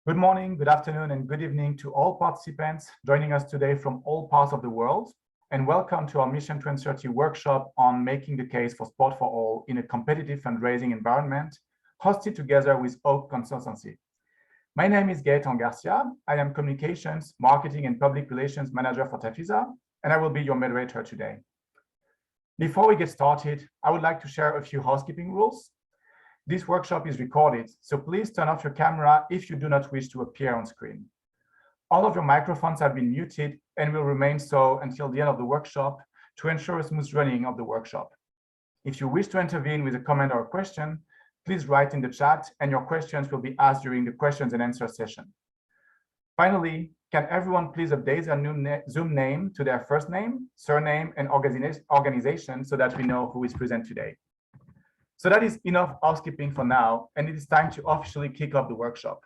Good morning, good afternoon, and good evening to all participants joining us today from all parts of the world, and welcome to our Mission 2030 workshop on making the case for sport for all in a competitive fundraising environment, hosted together with Oak Consultancy. My name is Gaëtan Garcia. I am Communications, Marketing, and Public Relations Manager for TAFISA, and I will be your moderator today. Before we get started, I would like to share a few housekeeping rules. This workshop is recorded, so please turn off your camera if you do not wish to appear on screen. All of your microphones have been muted and will remain so until the end of the workshop to ensure a smooth running of the workshop. If you wish to intervene with a comment or a question, please write in the chat and your questions will be asked during the questions and answer session. Finally, can everyone please update their new Zoom name to their first name, surname, and organization so that we know who is present today. So that is enough housekeeping for now, and it is time to officially kick off the workshop.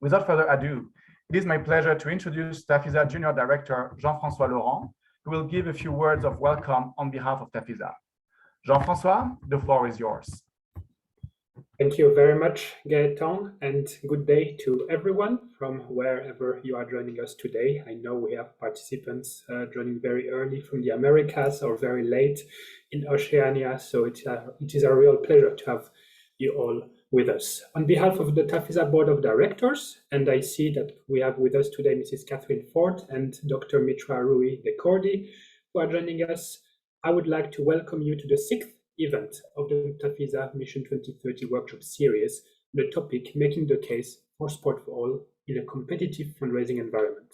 Without further ado, it is my pleasure to introduce TAFISA Junior Director Jean-François Laurent, who will give a few words of welcome on behalf of TAFISA. Jean-François, the floor is yours. Thank you very much, Gaëtan, and good day to everyone from wherever you are joining us today. I know we have participants joining very early from the Americas or very late in Oceania, so it is a real pleasure to have you all with us. On behalf of the TAFISA Board of Directors, and I see that we have with us today Mrs. Catherine Ford and Dr. Mitra Rui Decordi, who are joining us, I would like to welcome you to the 6th event of the TAFISA Mission 2030 workshop series, the topic making the case for sport for all in a competitive fundraising environment.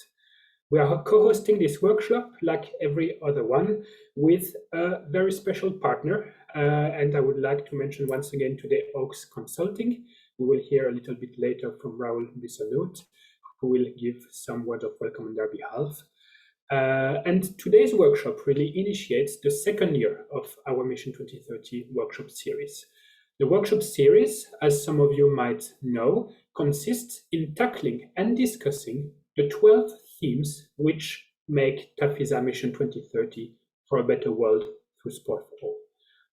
We are co-hosting this workshop like every other one with a very special partner, and I would like to mention once again today Oaks Consulting. We will hear a little bit later from Rahul Bissoonauth, who will give some words of welcome on their behalf. And today's workshop really initiates the second year of our Mission 2030 workshop series. The workshop series, as some of you might know, consists in tackling and discussing the 12 themes which make TAFISA Mission 2030 for a better world through sport for all.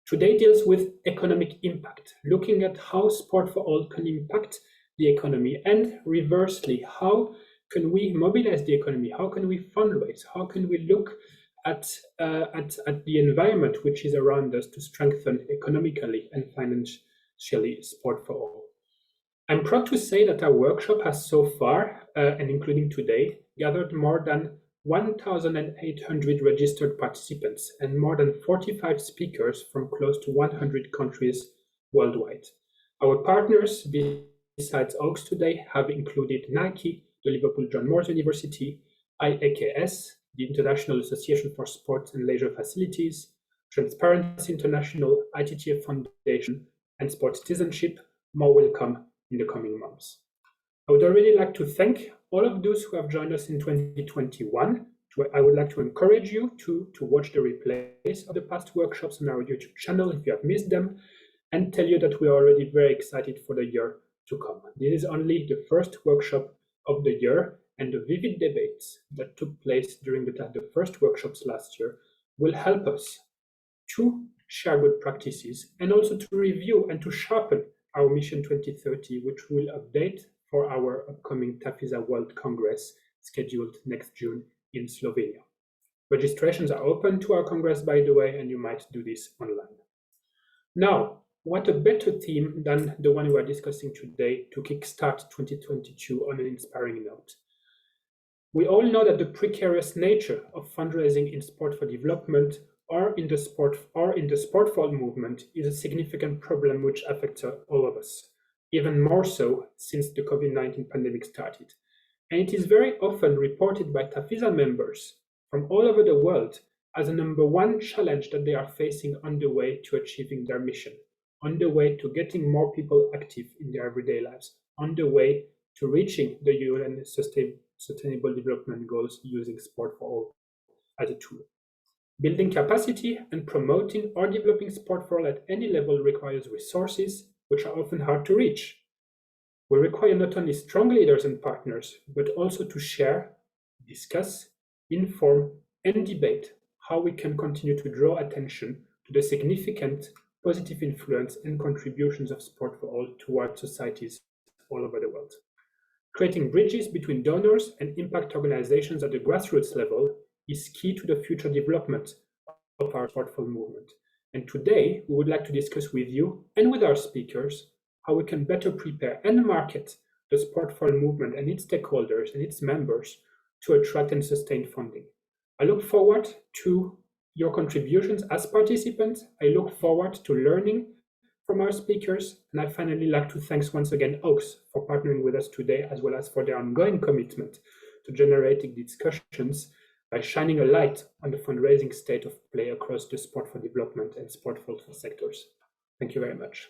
Today deals with economic impact, looking at how sport for all can impact the economy, and reversely, how can we mobilize the economy? How can we fundraise? How can we look at the environment which is around us to strengthen economically and financially sport for all? I'm proud to say that our workshop has so far, and including today, gathered more than 1,800 registered participants and more than 45 speakers from close to 100 countries worldwide. Our partners, besides Oaks today, have included Nike, the Liverpool John Moores University, IAKS, the International Association for Sports and Leisure Facilities, Transparency International, ITTF Foundation, and Sport Citizenship. More will come in the coming months. I would already like to thank all of those who have joined us in 2021. I would like to encourage you to watch the replays of the past workshops on our YouTube channel if you have missed them, and tell you that we are already very excited for the year to come. This is only the first workshop of the year, and the vivid debates that took place during the first workshops last year will help us to share good practices and also to review and to sharpen our Mission 2030, which will update for our upcoming TAFISA World Congress scheduled next June in Slovenia. Registrations are open to our Congress, by the way, and you might do this online. Now, what a better theme than the one we are discussing today to kickstart 2022 on an inspiring note. We all know that the precarious nature of fundraising in sport for development or in the sport for all movement is a significant problem which affects all of us, even more so since the COVID-19 pandemic started. And it is very often reported by TAFISA members from all over the world as a #1 challenge that they are facing on the way to achieving their mission, on the way to getting more people active in their everyday lives, on the way to reaching the UN Sustainable Development Goals using sport for all as a tool. Building capacity and promoting or developing sport for all at any level requires resources, which are often hard to reach. We require not only strong leaders and partners, but also to share, discuss, inform, and debate how we can continue to draw attention to the significant positive influence and contributions of sport for all towards societies all over the world. Creating bridges between donors and impact organizations at the grassroots level is key to the future development of our Sportful movement. And today, we would like to discuss with you and with our speakers how we can better prepare and market the Sportful movement and its stakeholders and its members to attract and sustain funding. I look forward to your contributions as participants. I look forward to learning from our speakers, and I finally like to thank once again Oaks for partnering with us today, as well as for their ongoing commitment to generating discussions by shining a light on the fundraising state of play across the sport for development and sport for sectors. Thank you very much.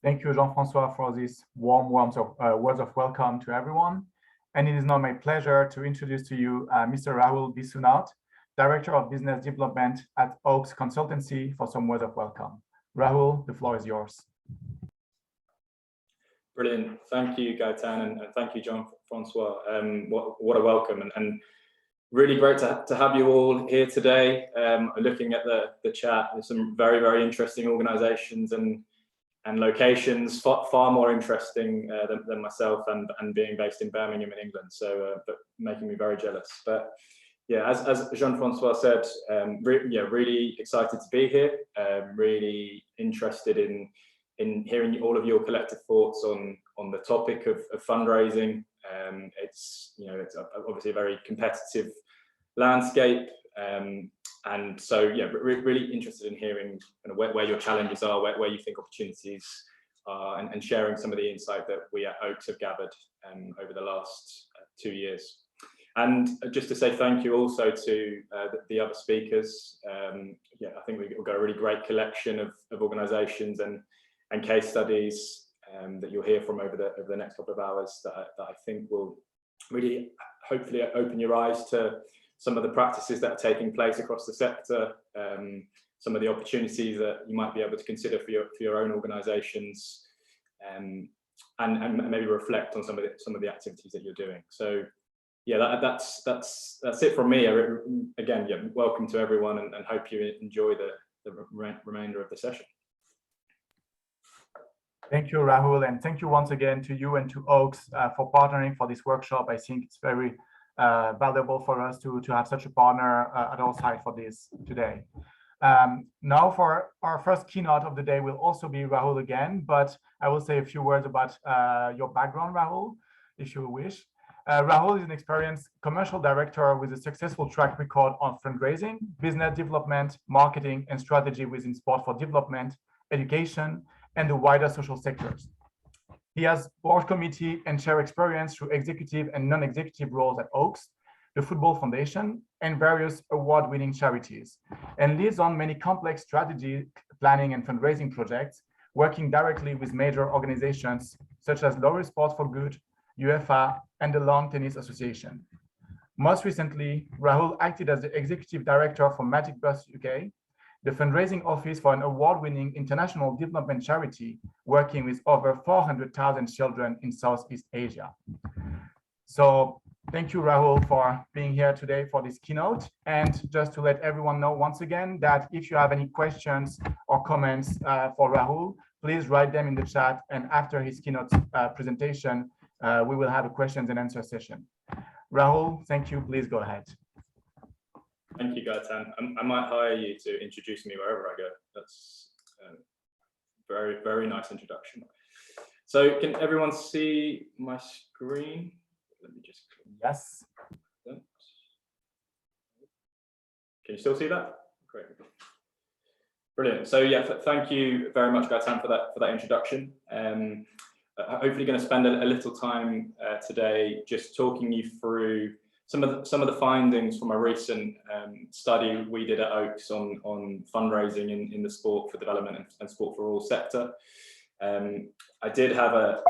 Thank you, Jean-François, for these warm words of welcome to everyone. And it is now my pleasure to introduce to you Mr. Rahul Bissoonauth, Director of Business Development at Oaks Consultancy, for some words of welcome. Rahul, the floor is yours. Brilliant. Thank you, Gaëtan, and thank you, Jean-François. What a welcome, and really great to have you all here today. Looking at the chat, there's some very, very interesting organizations and locations, far more interesting than myself, and being based in Birmingham in England, so but making me very jealous. But yeah, as Jean-François said, really excited to be here. Really interested in hearing all of your collective thoughts on the topic of fundraising. It's obviously a very competitive landscape, and so yeah, really interested in hearing kind of where your challenges are, where you think opportunities are, and sharing some of the insight that we at Oaks have gathered over the last 2 years. And just to say thank you also to the other speakers. Yeah, I think we've got a really great collection of organisations and case studies that you'll hear from over the next couple of hours that I think will really hopefully open your eyes to some of the practices that are taking place across the sector, some of the opportunities that you might be able to consider for your own organisations, and maybe reflect on some of the activities that you're doing. So yeah, that's it from me. Again, yeah, welcome to everyone, and hope you enjoy the remainder of the session. Thank you, Rahul, and thank you once again to you and to Oaks for partnering for this workshop. I think it's very valuable for us to have such a partner at our side for this today. Now for our first keynote of the day will also be Rahul again, but I will say a few words about your background, Rahul, if you wish. Rahul is an experienced commercial director with a successful track record on fundraising, business development, marketing, and strategy within sport for development, education, and the wider social sectors. He has board committee and chair experience through executive and non-executive roles at Oaks, the Football Foundation, and various award-winning charities, and leads on many complex strategy planning and fundraising projects, working directly with major organizations such as Laureus Sports for Good, UEFA, and the Lawn Tennis Association. Most recently, Rahul acted as the executive director for Magic Bus UK, the fundraising office for an award-winning international development charity working with over 400,000 children in Southeast Asia. So thank you, Rahul, for being here today for this keynote. And just to let everyone know once again that if you have any questions or comments for Rahul, please write them in the chat. And after his keynote presentation, we will have a questions and answer session. Rahul, thank you. Please go ahead. Thank you, Gaëtan. I might hire you to introduce me wherever I go. That's a very, very nice introduction. So can everyone see my screen? Let me just. Yes. Can you still see that? Great. Brilliant. So yeah, thank you very much, Gaëtan, for that introduction. Hopefully going to spend a little time today just talking you through some of the findings from a recent study we did at Oaks on fundraising in the sport for development and sport for all sector. I did have a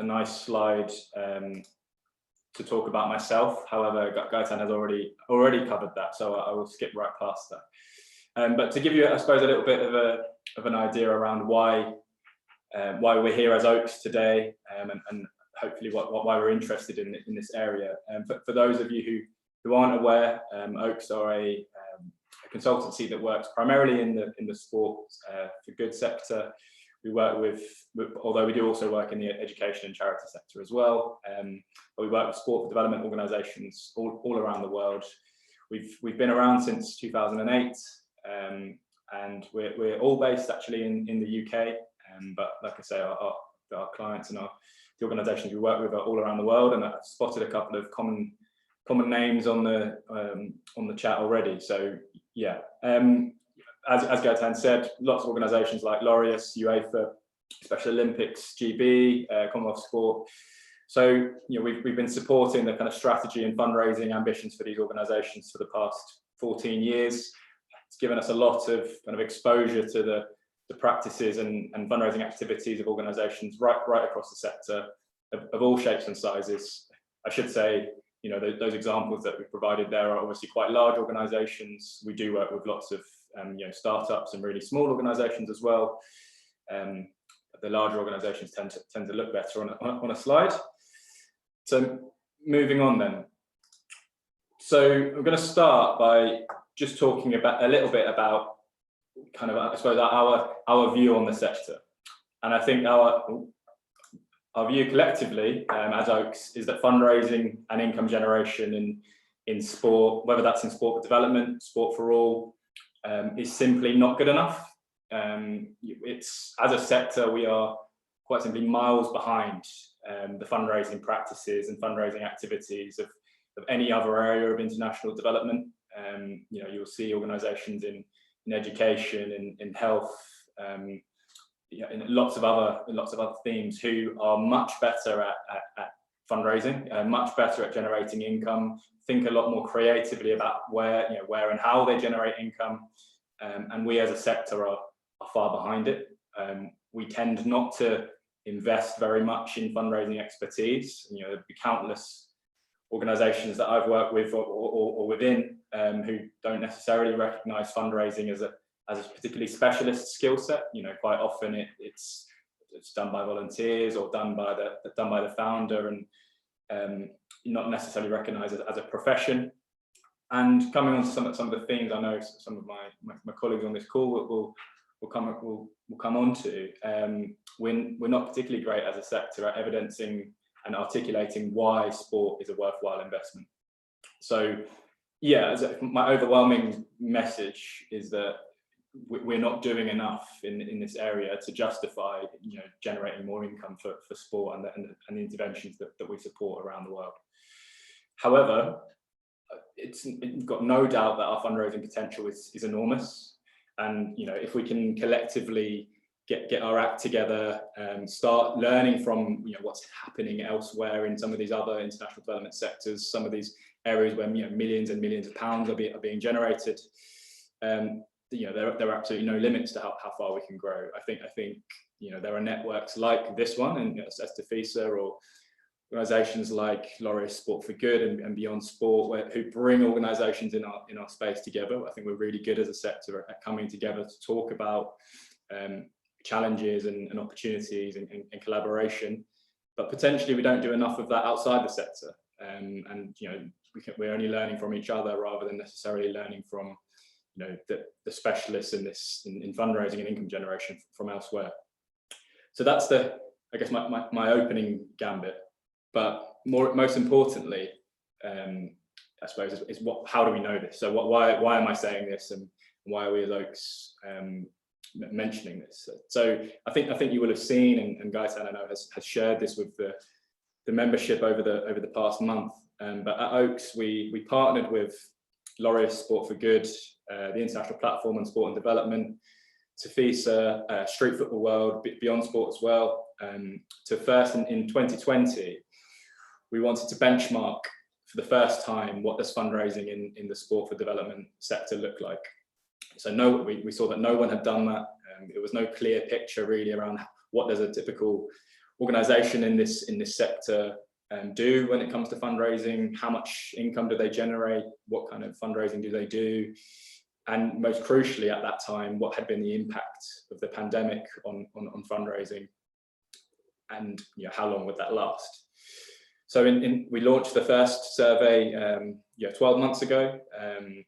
nice slide to talk about myself. However, Gaëtan has already covered that, so I will skip right past that. But to give you, I suppose, a little bit of an idea around why we're here as Oaks today, and hopefully why we're interested in this area. For those of you who aren't aware, Oaks are a consultancy that works primarily in the sport for good sector. we work with, although we do also work in the education and charity sector as well, but we work with sport development organisations all around the world. We've been around since 2008, and we're all based actually in the UK, but like I say, our clients and the organisations we work with are all around the world, and I've spotted a couple of common names on the chat already. So yeah, as Gaëtan said, lots of organisations like Laureus, UEFA, Special Olympics, GB, Commonwealth Sport. So we've been supporting the kind of strategy and fundraising ambitions for these organisations for the past 14 years. It's given us a lot of kind of exposure to the practices and fundraising activities of organisations right across the sector of all shapes and sizes. I should say, those examples that we've provided there are obviously quite large organisations. We do work with lots of startups and really small organisations as well. The larger organisations tend to look better on a slide. So moving on then. So I'm going to start by just talking a little bit about kind of, I suppose, our view on the sector. And I think our view collectively as Oaks is that fundraising and income generation in sport, whether that's in sport for development, sport for all, is simply not good enough. It's, as a sector, we are quite simply miles behind the fundraising practices and fundraising activities of any other area of international development. You'll see organisations in education, in health, in lots of other themes who are much better at fundraising, much better at generating income, think a lot more creatively about where and how they generate income, and we as a sector are far behind it. We tend not to invest very much in fundraising expertise. There'd be countless organisations that I've worked with or within who don't necessarily recognise fundraising as a particularly specialist skill set. Quite often it's done by volunteers or done by the founder, and not necessarily recognised as a profession. And coming on to some of the themes I know some of my colleagues on this call will come on to, we're not particularly great as a sector at evidencing and articulating why sport is a worthwhile investment. So yeah, my overwhelming message is that we're not doing enough in this area to justify generating more income for sport and the interventions that we support around the world. However, it's got no doubt that our fundraising potential is enormous, and if we can collectively get our act together and start learning from what's happening elsewhere in some of these other international development sectors, some of these areas where millions and millions of pounds are being generated, there are absolutely no limits to how far we can grow. I think there are networks like this one, and as TAFISA, or organisations like Laureus Sport for Good and Beyond Sport, who bring organisations in our space together. I think we're really good as a sector at coming together to talk about challenges and opportunities and collaboration, but potentially we don't do enough of that outside the sector, and we're only learning from each other rather than necessarily learning from the specialists in fundraising and income generation from elsewhere. So that's I guess my opening gambit. But most importantly, I suppose is how do we know this? So why am I saying this, and why are we as Oaks mentioning this? So I think you will have seen, and Gaëtan I know has shared this with the membership over the past month. But at Oaks we partnered with Laureus Sport for Good, the international platform on sport and development, TAFISA, Street Football World, Beyond Sport as well. To first in 2020, we wanted to benchmark for the first time what does fundraising in the sport for development sector look like. So we saw that no one had done that. There was no clear picture really around what does a typical organisation in this sector do when it comes to fundraising, how much income do they generate, what kind of fundraising do they do, and most crucially at that time, what had been the impact of the pandemic on fundraising, and how long would that last. So we launched the first survey 12 months ago,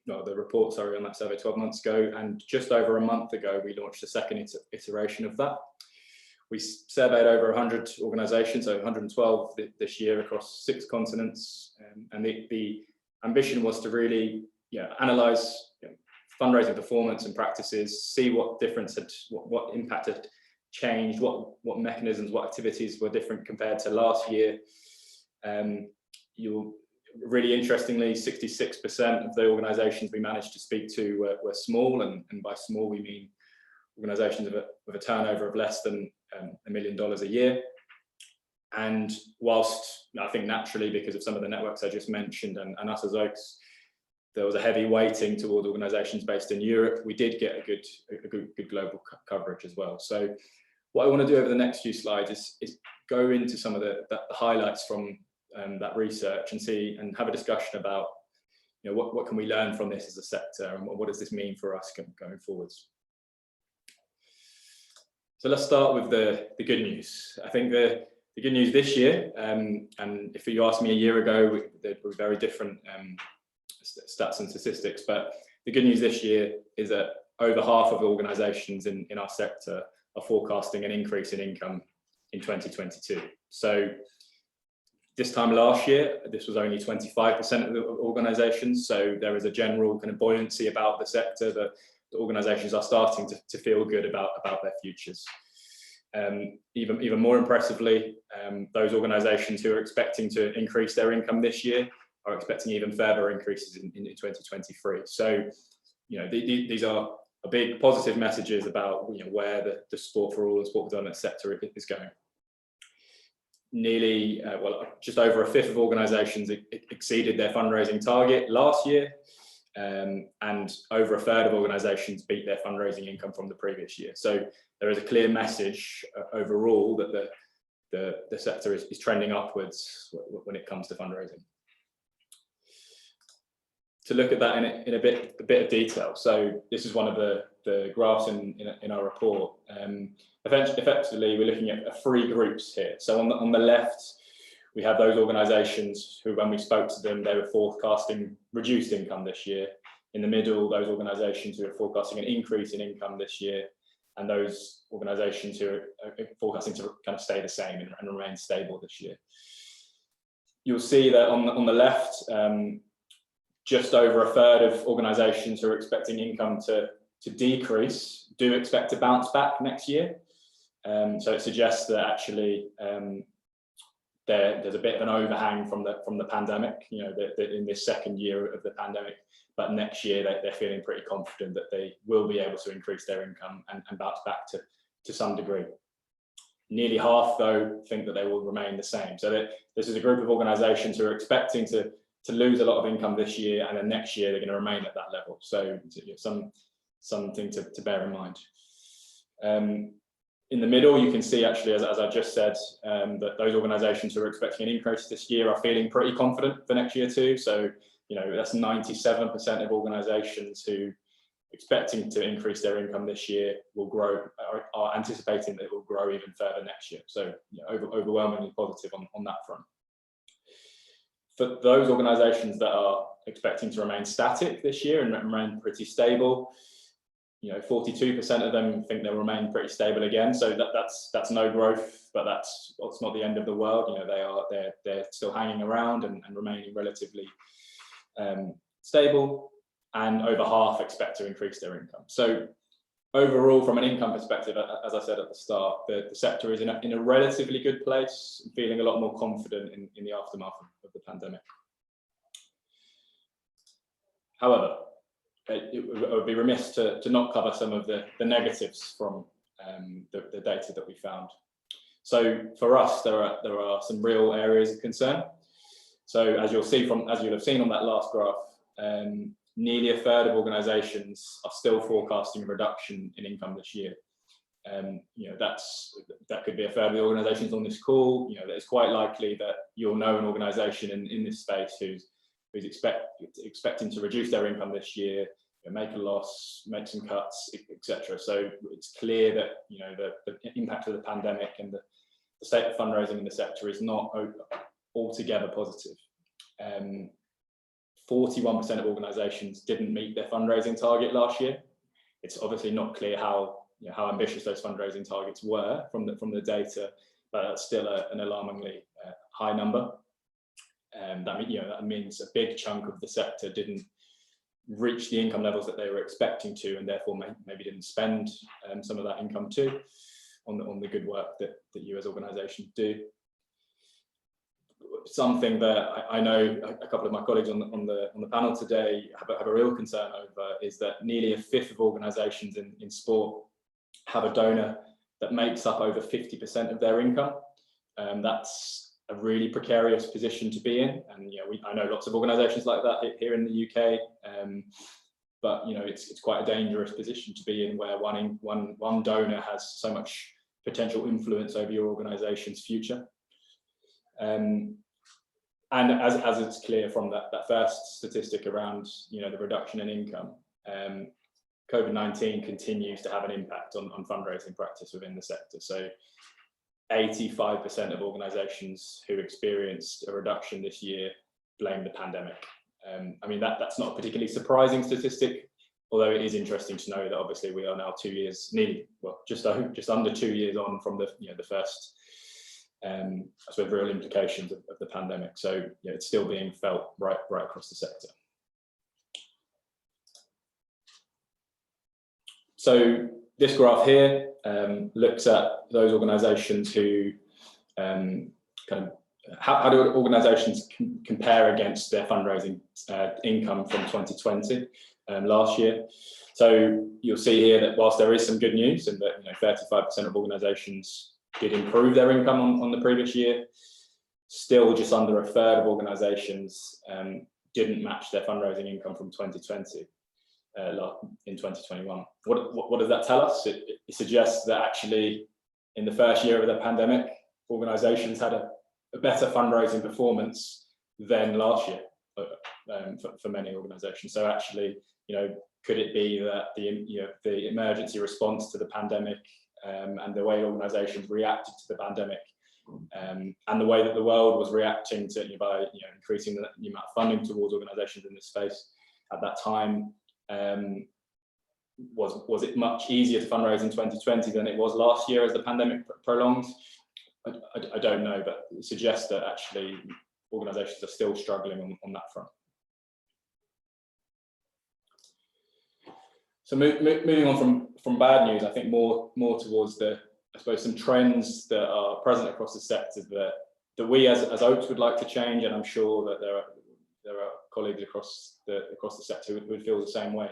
the report, on that survey 12 months ago, and just over a month ago we launched the second iteration of that. We surveyed over 100 organizations, so 112 this year across 6 continents. And the ambition was to really analyze fundraising performance and practices, see what difference had, what impact had changed, what mechanisms, what activities were different compared to last year. Really interestingly, 66% of the organizations we managed to speak to were small, and by small we mean organizations with a turnover of less than $1 million a year. And whilst I think naturally, because of some of the networks I just mentioned and us as Oaks, there was a heavy weighting towards organizations based in Europe, we did get a good global coverage as well. So what I want to do over the next few slides is go into some of the highlights from that research and have a discussion about what can we learn from this as a sector, and what does this mean for us going forwards. So let's start with the good news. I think the good news this year, and if you asked me a year ago, there were very different stats and statistics, but the good news this year is that over half of organizations in our sector are forecasting an increase in income in 2022. So this time last year, this was only 25% of the organizations. So there is a general kind of buoyancy about the sector that the organizations are starting to feel good about their futures. Even more impressively, those organizations who are expecting to increase their income this year are expecting even further increases in 2023. So, these are big positive messages about where the sport for all and sport for dominance sector is going. Nearly, just over a fifth of organizations exceeded their fundraising target last year, and over a third of organizations beat their fundraising income from the previous year. So there is a clear message overall that the sector is trending upwards when it comes to fundraising. To look at that in a bit of detail. So this is one of the graphs in our report. Effectively, we're looking at 3 groups here. So on the left, we have those organizations who, when we spoke to them, they were forecasting reduced income this year. In the middle, those organizations who are forecasting an increase in income this year, and those organizations who are forecasting to kind of stay the same and remain stable this year. You'll see that on the left, just over a third of organizations who are expecting income to decrease do expect to bounce back next year. So it suggests that actually there's a bit of an overhang from the pandemic, that in this second year of the pandemic, but next year they're feeling pretty confident that they will be able to increase their income and bounce back to some degree. Nearly half, though, think that they will remain the same. So this is a group of organizations who are expecting to lose a lot of income this year, and then next year they're going to remain at that level. So something to bear in mind. In the middle, you can see actually, as I just said, that those organizations who are expecting an increase this year are feeling pretty confident for next year too. So, that's 97% of organizations who expecting to increase their income this year will grow, are anticipating that it will grow even further next year. So overwhelmingly positive on that front. For those organizations that are expecting to remain static this year and remain pretty stable, 42% of them think they'll remain pretty stable again. So that's no growth, but that's not the end of the world. They're still hanging around and remaining relatively stable, and over half expect to increase their income. So overall, from an income perspective, as I said at the start, the sector is in a relatively good place, feeling a lot more confident in the aftermath of the pandemic. However, it would be remiss to not cover some of the negatives from the data that we found. So for us, there are some real areas of concern. So as you'll have seen on that last graph, nearly a third of organizations are still forecasting a reduction in income this year. That could be a third of the organizations on this call. It's quite likely that you'll know an organization in this space who's expecting to reduce their income this year, make a loss, make some cuts, etc. So it's clear that the impact of the pandemic and the state of fundraising in the sector is not altogether positive. 41% of organizations didn't meet their fundraising target last year. It's obviously not clear how how ambitious those fundraising targets were from the data, but that's still an alarmingly high number. That means a big chunk of the sector didn't reach the income levels that they were expecting to, and therefore maybe didn't spend some of that income too on the good work that you as organisations do. Something that I know a couple of my colleagues on the panel today have a real concern over is that nearly a fifth of organisations in sport have a donor that makes up over 50% of their income. That's a really precarious position to be in, and I know lots of organisations like that here in the UK. But it's quite a dangerous position to be in, where one donor has so much potential influence over your organisation's future. And as it's clear from that first statistic around the reduction in income, COVID-19 continues to have an impact on fundraising practice within the sector. So 85% of organisations who experienced a reduction this year blame the pandemic. I mean, that's not a particularly surprising statistic, although it is interesting to know that obviously we are now 2 years, just under 2 years on from the first I suppose real implications of the pandemic. So it's still being felt right across the sector. So this graph here looks at those organisations who how do organisations compare against their fundraising income from 2020 last year. So you'll see here that whilst there is some good news, and that 35% of organisations did improve their income on the previous year, still just under a third of organisations didn't match their fundraising income from 2020 in 2021. What does that tell us? It suggests that actually in the first year of the pandemic, organisations had a better fundraising performance than last year for many organisations. So actually, could it be that the emergency response to the pandemic and the way organisations reacted to the pandemic and the way that the world was reacting to by increasing the amount of funding towards organisations in this space at that time, was it much easier to fundraise in 2020 than it was last year as the pandemic prolonged? I don't know, but it suggests that actually organisations are still struggling on that front. So moving on from bad news, I think more towards I suppose some trends that are present across the sector that we as Oaks would like to change, and I'm sure that there are colleagues across the sector who would feel the same way.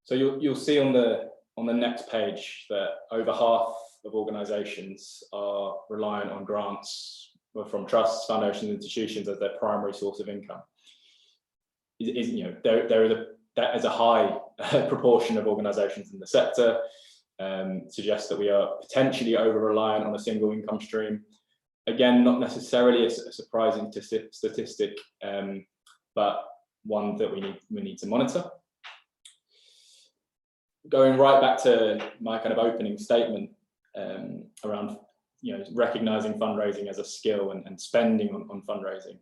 So you'll see on the next page that over half of organisations are reliant on grants from trusts, foundations, institutions as their primary source of income. That is a high proportion of organisations in the sector. Suggests that we are potentially over-reliant on a single income stream. Again, not necessarily a surprising statistic, but one that we need to monitor. Going right back to my kind of opening statement around recognising fundraising as a skill and spending on fundraising,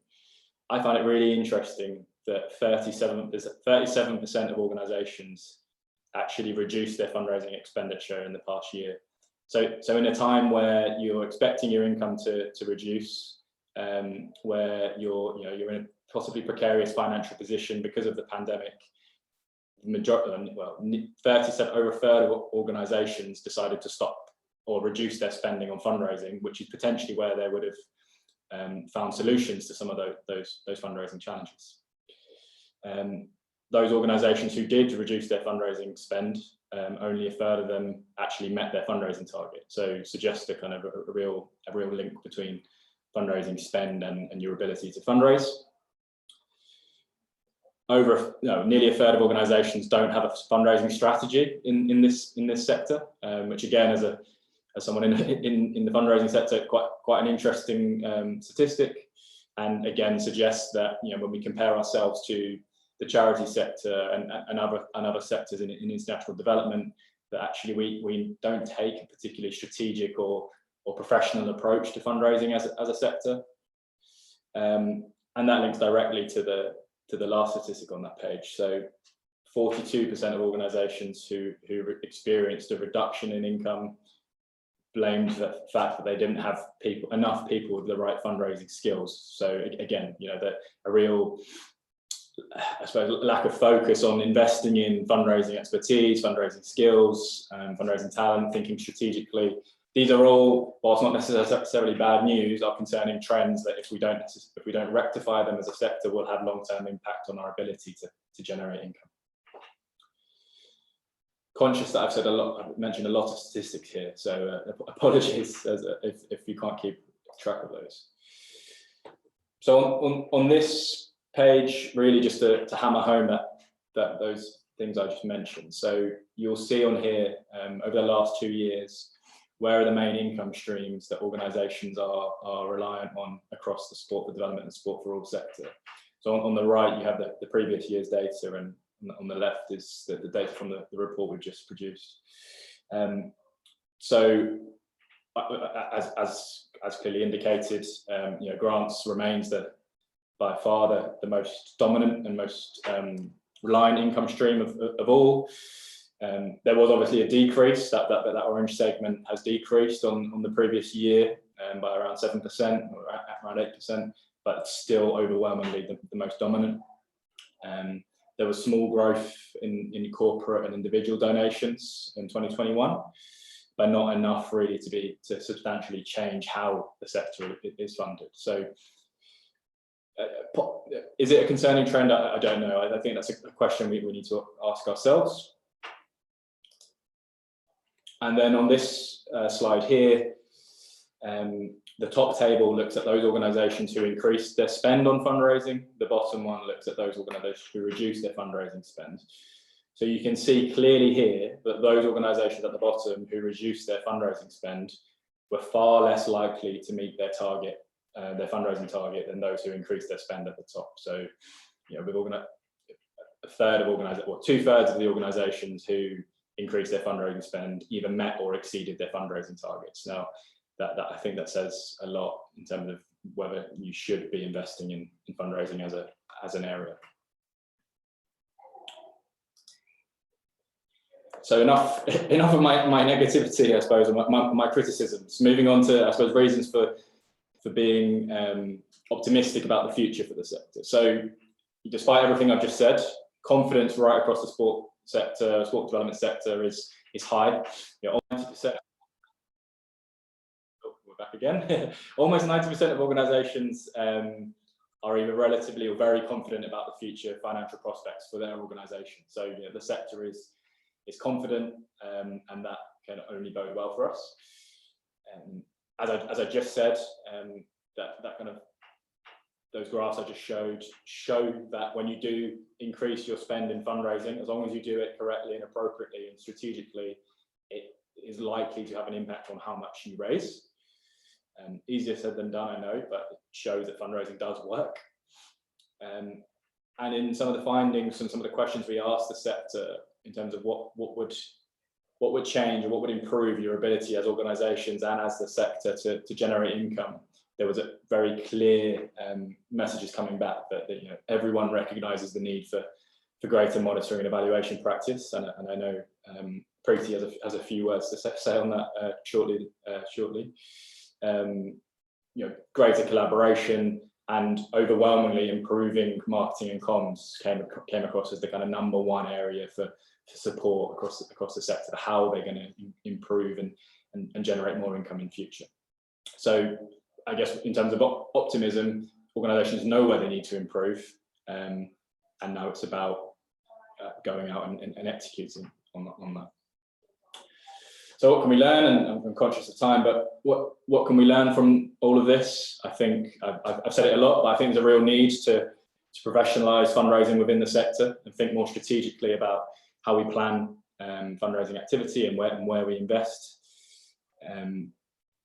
I find it really interesting that 37% of organisations actually reduced their fundraising expenditure in the past year. So in a time where you're expecting your income to reduce, where you're in a possibly precarious financial position because of the pandemic, over a third of organisations decided to stop or reduce their spending on fundraising, which is potentially where they would have found solutions to some of those fundraising challenges. Those organisations who did reduce their fundraising spend, only a third of them actually met their fundraising target. So suggests a kind of a real link between fundraising spend and your ability to fundraise. Nearly a third of organisations don't have a fundraising strategy in this sector, which again, as someone in the fundraising sector, quite an interesting statistic, and again suggests that when we compare ourselves to the charity sector and other sectors in international development, that actually we don't take a particularly strategic or professional approach to fundraising as a sector, and that links directly to the last statistic on that page. So 42% of organisations who experienced a reduction in income blamed the fact that they didn't have enough people with the right fundraising skills. So again, you know, a real, I suppose, lack of focus on investing in fundraising expertise, fundraising skills, fundraising talent, thinking strategically. These are all, whilst not necessarily bad news, are concerning trends that if we don't rectify them as a sector, will have long-term impact on our ability to generate income. Conscious that I've mentioned a lot of statistics here, so apologies if you can't keep track of those. So on this page, really just to hammer home that those things I just mentioned. So you'll see on here over the last 2 years, where are the main income streams that organisations are reliant on across the sport for development and sport for all sector. So on the right, you have the previous year's data, and on the left is the data from the report we've just produced. So as clearly indicated, you know, grants remains by far the most dominant and most reliant income stream of all. There was obviously a decrease, that orange segment has decreased on the previous year by around 7% or around 8%, but still overwhelmingly the most dominant. There was small growth in corporate and individual donations in 2021, but not enough really to substantially change how the sector is funded. So is it a concerning trend? I don't know. I think that's a question we need to ask ourselves. And then on this slide here, the top table looks at those organisations who increased their spend on fundraising. The bottom one looks at those organisations who reduced their fundraising spend. So you can see clearly here that those organisations at the bottom who reduced their fundraising spend were far less likely to meet their target, their fundraising target, than those who increased their spend at the top. So, you know, with a third of organisations, or 2/3 of the organisations who increased their fundraising spend either met or exceeded their fundraising targets. Now, that I think that says a lot in terms of whether you should be investing in fundraising as an area. So enough of my negativity, I suppose, and my criticisms. Moving on to, I suppose, reasons for being optimistic about the future for the sector. So, despite everything I've just said, confidence right across the sport sector, sport development sector is high. You know, 90%. We're back again. Almost 90% of organisations are either relatively or very confident about the future financial prospects for their organisation. So, you know, the sector is confident, and that can only bode well for us. As I just said, that kind of, those graphs I just showed show that when you do increase your spend in fundraising, as long as you do it correctly and appropriately and strategically, it is likely to have an impact on how much you raise. Easier said than done, I know, but it shows that fundraising does work. And in some of the findings and some of the questions we asked the sector in terms of what would change or what would improve your ability as organisations and as the sector to generate income, there was a very clear messages coming back that you know, everyone recognises the need for greater monitoring and evaluation practice, and I know Preeti has a few words to say on that shortly. You know, greater collaboration and overwhelmingly improving marketing and comms came across as the kind of #1 area for support across the sector, how they're going to improve and generate more income in future. So I guess in terms of optimism, organisations know where they need to improve, and now it's about going out and executing on that. So what can we learn? And I'm conscious of time, but what can we learn from all of this? I think I've said it a lot, but I think there's a real need to professionalise fundraising within the sector and think more strategically about how we plan fundraising activity and where we invest.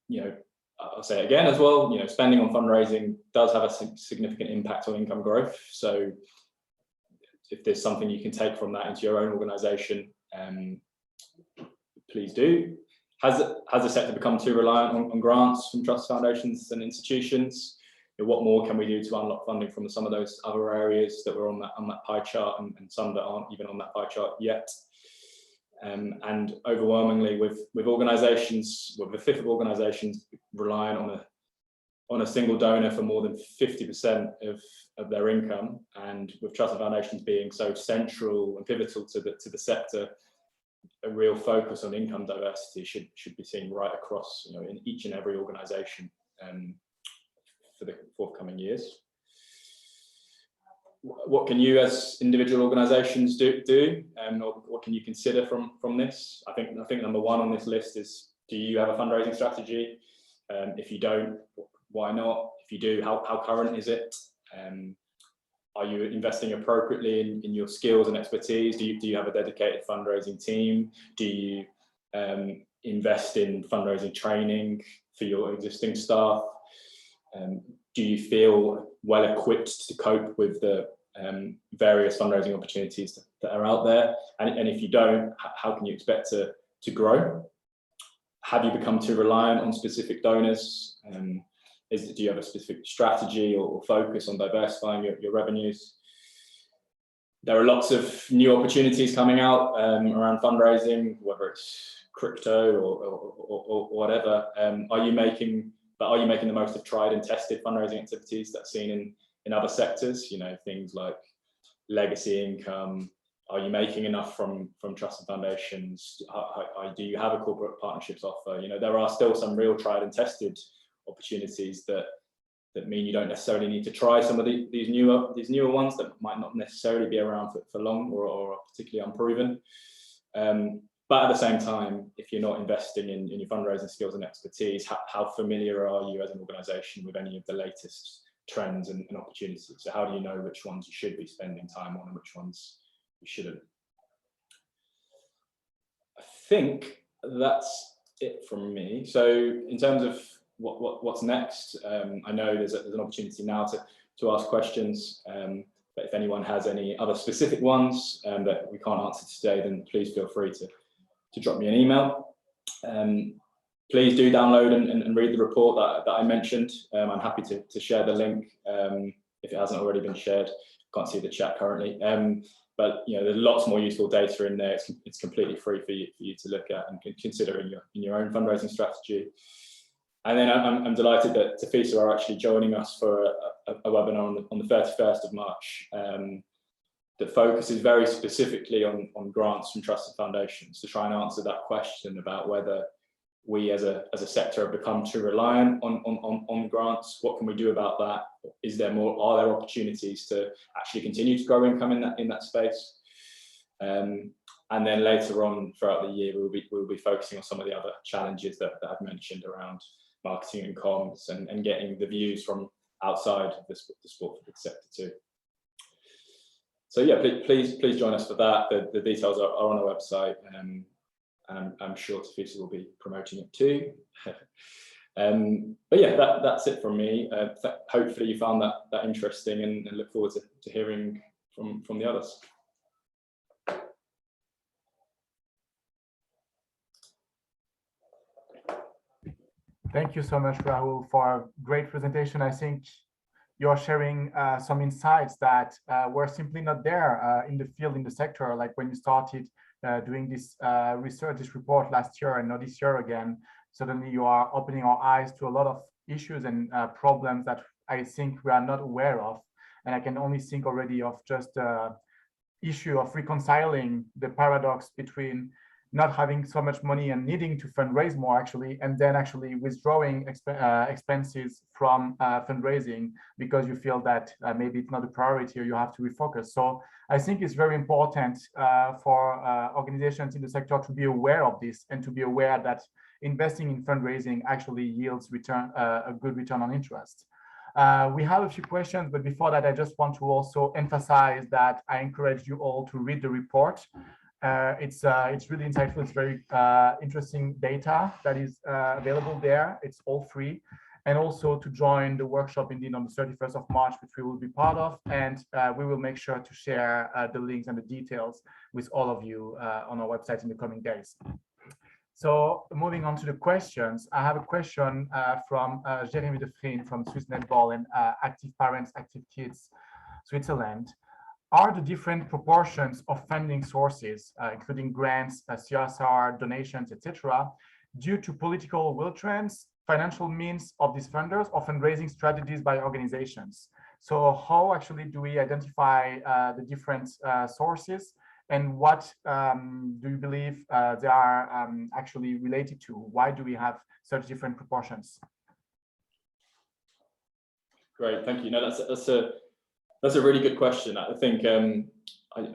You know, I'll say it again as well, you know, spending on fundraising does have a significant impact on income growth. So if there's something you can take from that into your own organisation, please do. Has the sector become too reliant on grants from trusts, foundations and institutions? what more can we do to unlock funding from some of those other areas that were on that pie chart, and some that aren't even on that pie chart yet. And overwhelmingly, with organisations, with a fifth of organisations relying on a single donor for more than 50% of their income, and with trust and foundations being so central and pivotal to the sector, a real focus on income diversity should be seen right across, in each and every organisation for the forthcoming years. What can you as individual organisations do, or what can you consider from this? I think number one on this list is, do you have a fundraising strategy? If you don't, why not? If you do, how current is it? Are you investing appropriately in your skills and expertise? Do you have a dedicated fundraising team? Do you invest in fundraising training for your existing staff? Do you feel well equipped to cope with the various fundraising opportunities that are out there? And if you don't, how can you expect to grow? Have you become too reliant on specific donors? Do you have a specific strategy or focus on diversifying your revenues? There are lots of new opportunities coming out around fundraising, whether it's crypto or whatever. Are you making the most of tried and tested fundraising activities that's seen in other sectors? Things like legacy income. Are you making enough from trust and foundations? Do you have a corporate partnerships offer? There are still some real tried and tested opportunities that mean you don't necessarily need to try some of these newer ones that might not necessarily be around for long or are particularly unproven. But at the same time, if you're not investing in your fundraising skills and expertise, how familiar are you as an organisation with any of the latest trends and opportunities? So how do you know which ones you should be spending time on and which ones you shouldn't? I think that's it from me. So in terms of what's next, I know there's an opportunity now to ask questions, but if anyone has any other specific ones that we can't answer today, then please feel free to drop me an email. Please do download and read the report that I mentioned. I'm happy to share the link if it hasn't already been shared. Can't see the chat currently, but there's lots more useful data in there. It's completely free for you to look at and consider in your own fundraising strategy. And then I'm delighted that TAFISA are actually joining us for a webinar on the 31st of March that focuses very specifically on grants from trusted foundations, to try and answer that question about whether we as a sector have become too reliant on grants. What can we do about that? Are there opportunities to actually continue to grow income in that space? And then later on throughout the year, we'll be focusing on some of the other challenges that I've mentioned around marketing and comms, and getting the views from outside of the sport sector too. So yeah, please join us for that. The details are on our website, and I'm sure TAFISA will be promoting it too. But yeah, that's it from me. Hopefully you found that interesting, and look forward to hearing from the others. Thank you so much, Rahul, for a great presentation. I think you're sharing some insights that were simply not there in the field, in the sector. Like when you started doing this research, this report last year and not this year again, suddenly you are opening our eyes to a lot of issues and problems that I think we are not aware of. And I can only think already of just the issue of reconciling the paradox between not having so much money and needing to fundraise more actually, and then actually withdrawing expenses from fundraising because you feel that maybe it's not a priority or you have to refocus. So I think it's very important for organizations in the sector to be aware of this, and to be aware that investing in fundraising actually yields a good return on interest. We have a few questions, but before that, I just want to also emphasize that I encourage you all to read the report. It's really insightful. It's very interesting data that is available there. It's all free. And also to join the workshop indeed on the 31st of March, which we will be part of. And we will make sure to share the links and the details with all of you on our website in the coming days. So moving on to the questions, I have a question from Jeremy de Vriend from Swiss Netball and Active Parents, Active Kids, Switzerland. Are the different proportions of funding sources, including grants, CSR, donations, etc., due to political will trends, financial means of these funders, or fundraising strategies by organizations? So how actually do we identify the different sources, and what do you believe they are actually related to? Why do we have such different proportions? Great, thank you. No, that's a really good question. I think,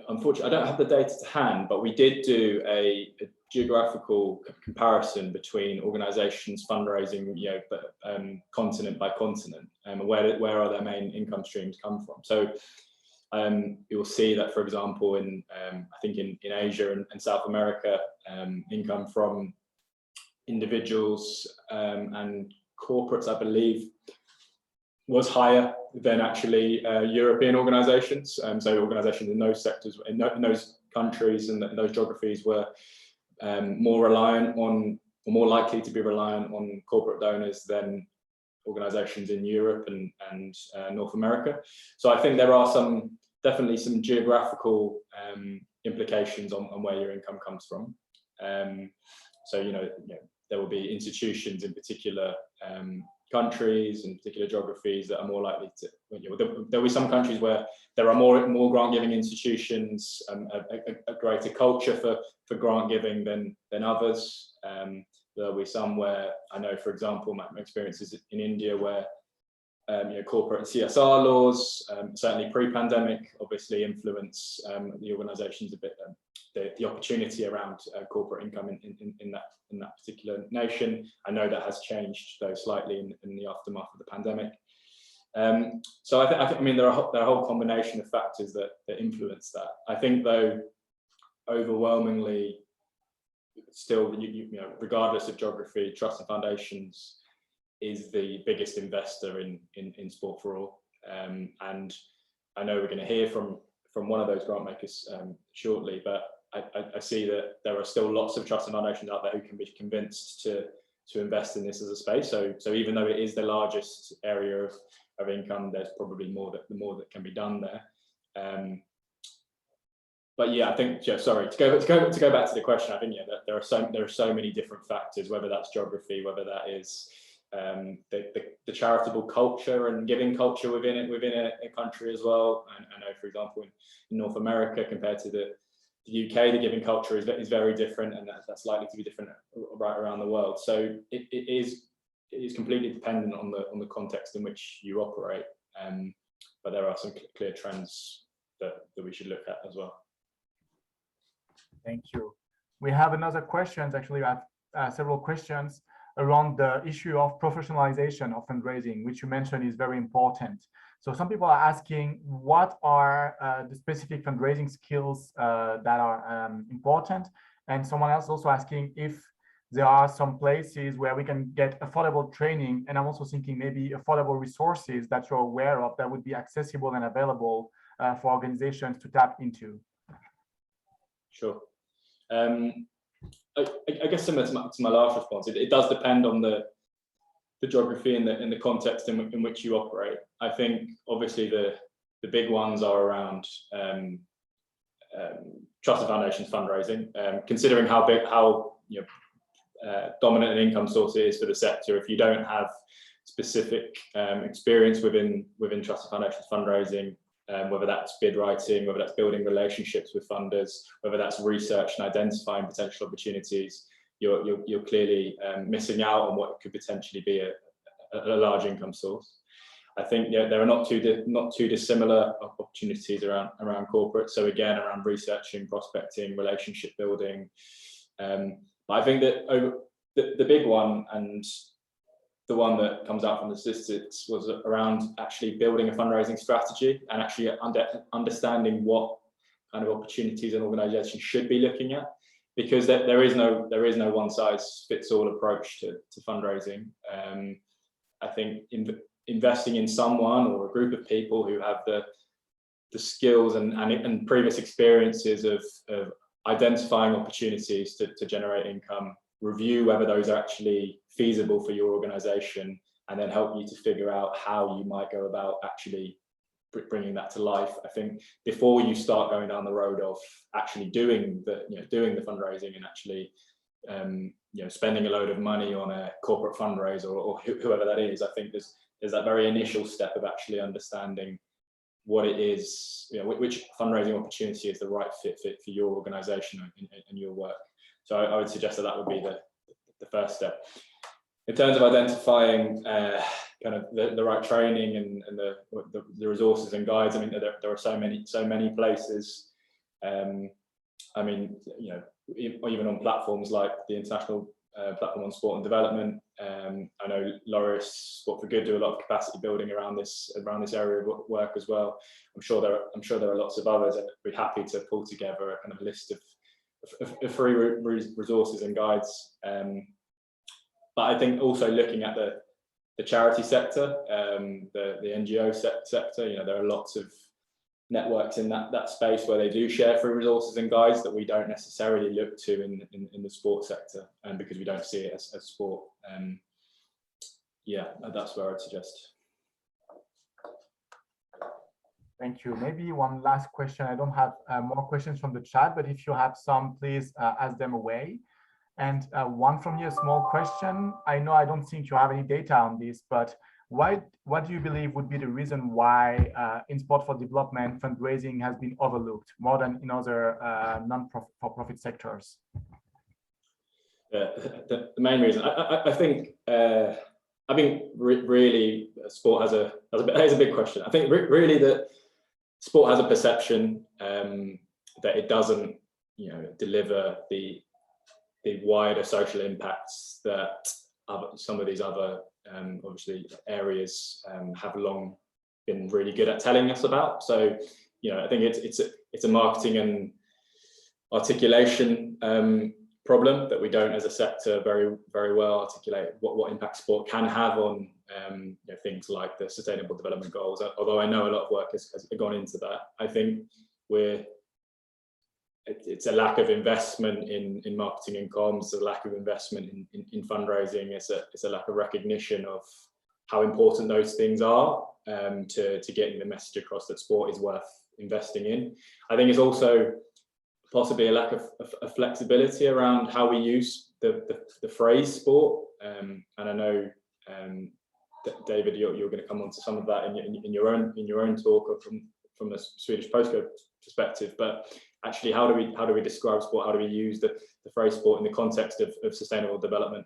unfortunately, I don't have the data to hand, but we did do a geographical comparison between organisations fundraising, continent by continent, and where are their main income streams come from. So you'll see that, for example, I think in Asia and South America, income from individuals and corporates, I believe, was higher than actually European organisations. So organisations in those sectors, in those countries and those geographies were more reliant on, or more likely to be reliant on corporate donors than organisations in Europe and North America. So I think there are definitely some geographical implications on where your income comes from. So there will be institutions in particular countries and particular geographies that are more likely to. There'll be some countries where there are more grant giving institutions, a greater culture for grant giving than others. There'll be some where I know, for example, my experiences in India where corporate CSR laws, certainly pre-pandemic, obviously influence the organisations a bit. The opportunity around corporate income in that particular nation. I know that has changed though slightly in the aftermath of the pandemic. So I mean there are a whole combination of factors that influence that. I think though overwhelmingly still regardless of geography, Trust and Foundations is the biggest investor in Sport for All, and I know we're going to hear from one of those grant makers shortly, but I see that there are still lots of Trust and Foundations out there who can be convinced to invest in this as a space. So even though it is the largest area of income, there's probably more that can be done there. But yeah, I think sorry to go back to the question. I think that there are so many different factors, whether that's geography, whether that is the charitable culture and giving culture within a country as well. And I know, for example, in North America compared to the UK, the giving culture is very different, and that's likely to be different right around the world. So it is completely dependent on the context in which you operate. But there are some clear trends that we should look at as well. Thank you. We have another question. Actually, we have several questions around the issue of professionalization of fundraising, which you mentioned is very important. So some people are asking, what are the specific fundraising skills that are important? And someone else also asking if there are some places where we can get affordable training. And I'm also thinking maybe affordable resources that you're aware of that would be accessible and available for organizations to tap into. Sure. I guess similar to my last response, it does depend on the geography and the context in which you operate. I think obviously the big ones are around Trust and Foundations fundraising. Considering how dominant an income source is for the sector, if you don't have specific experience within Trust and Foundations fundraising, whether that's bid writing, whether that's building relationships with funders, whether that's research and identifying potential opportunities, you're clearly missing out on what could potentially be a large income source. I think there are not too dissimilar opportunities around corporate. So again, around researching, prospecting, relationship building. But I think that the big one, and the one that comes out from the statistics, was around actually building a fundraising strategy and actually understanding what kind of opportunities an organisation should be looking at, because there is no one size fits all approach to fundraising. I think investing in someone or a group of people who have the skills and previous experiences of identifying opportunities to generate income review whether those are actually feasible for your organization, and then help you to figure out how you might go about actually bringing that to life. I think before you start going down the road of actually doing the fundraising and actually spending a load of money on a corporate fundraiser or whoever that is, I think there's that very initial step of actually understanding what it is, which fundraising opportunity is the right fit for your organization and your work. So I would suggest that would be the first step. In terms of identifying kind of the right training and the resources and guides, I mean, there are so many places. I mean, even on platforms like the International Platform on Sport and Development. I know Loris, Sport for Good, do a lot of capacity building around this area of work as well. I'm sure there are lots of others, and I'd be happy to pull together a kind of list of free resources and guides. But I think also looking at the charity sector, the NGO sector, there are lots of networks in that space where they do share free resources and guides that we don't necessarily look to in the sport sector, and because we don't see it as sport. Yeah, that's where I'd suggest. Thank you. Maybe one last question. I don't have more questions from the chat, but if you have some, please ask them away. And one from you, a small question. I know I don't think you have any data on this, but what do you believe would be the reason why in sport for development fundraising has been overlooked more than in other non-for-profit sectors? The main reason, I think really sport has a big question. I think really that sport has a perception that it doesn't, deliver the wider social impacts that some of these other obviously areas have long been really good at telling us about. So I think it's a marketing and articulation problem that we don't as a sector very well articulate what impact sport can have on things like the Sustainable Development Goals. Although I know a lot of work has gone into that, I think it's a lack of investment in marketing and comms, a lack of investment in fundraising. It's a lack of recognition of how important those things are to getting the message across that sport is worth investing in. I think it's also possibly a lack of flexibility around how we use the phrase sport. And I know David, you're going to come on to some of that in your own talk or from the Swedish Postcode perspective, but actually, how do we describe sport? How do we use the phrase sport in the context of sustainable development?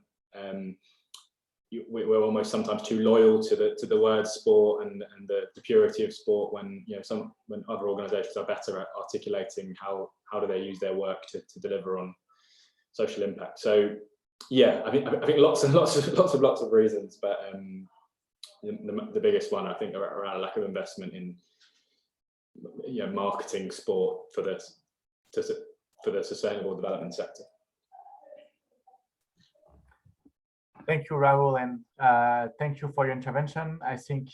We're almost sometimes too loyal to the word sport and the purity of sport when when other organisations are better at articulating how do they use their work to deliver on social impact. So yeah, I think lots of reasons, but the biggest one I think around a lack of investment in marketing sport for the sustainable development sector. Thank you, Rahul, and thank you for your intervention. I think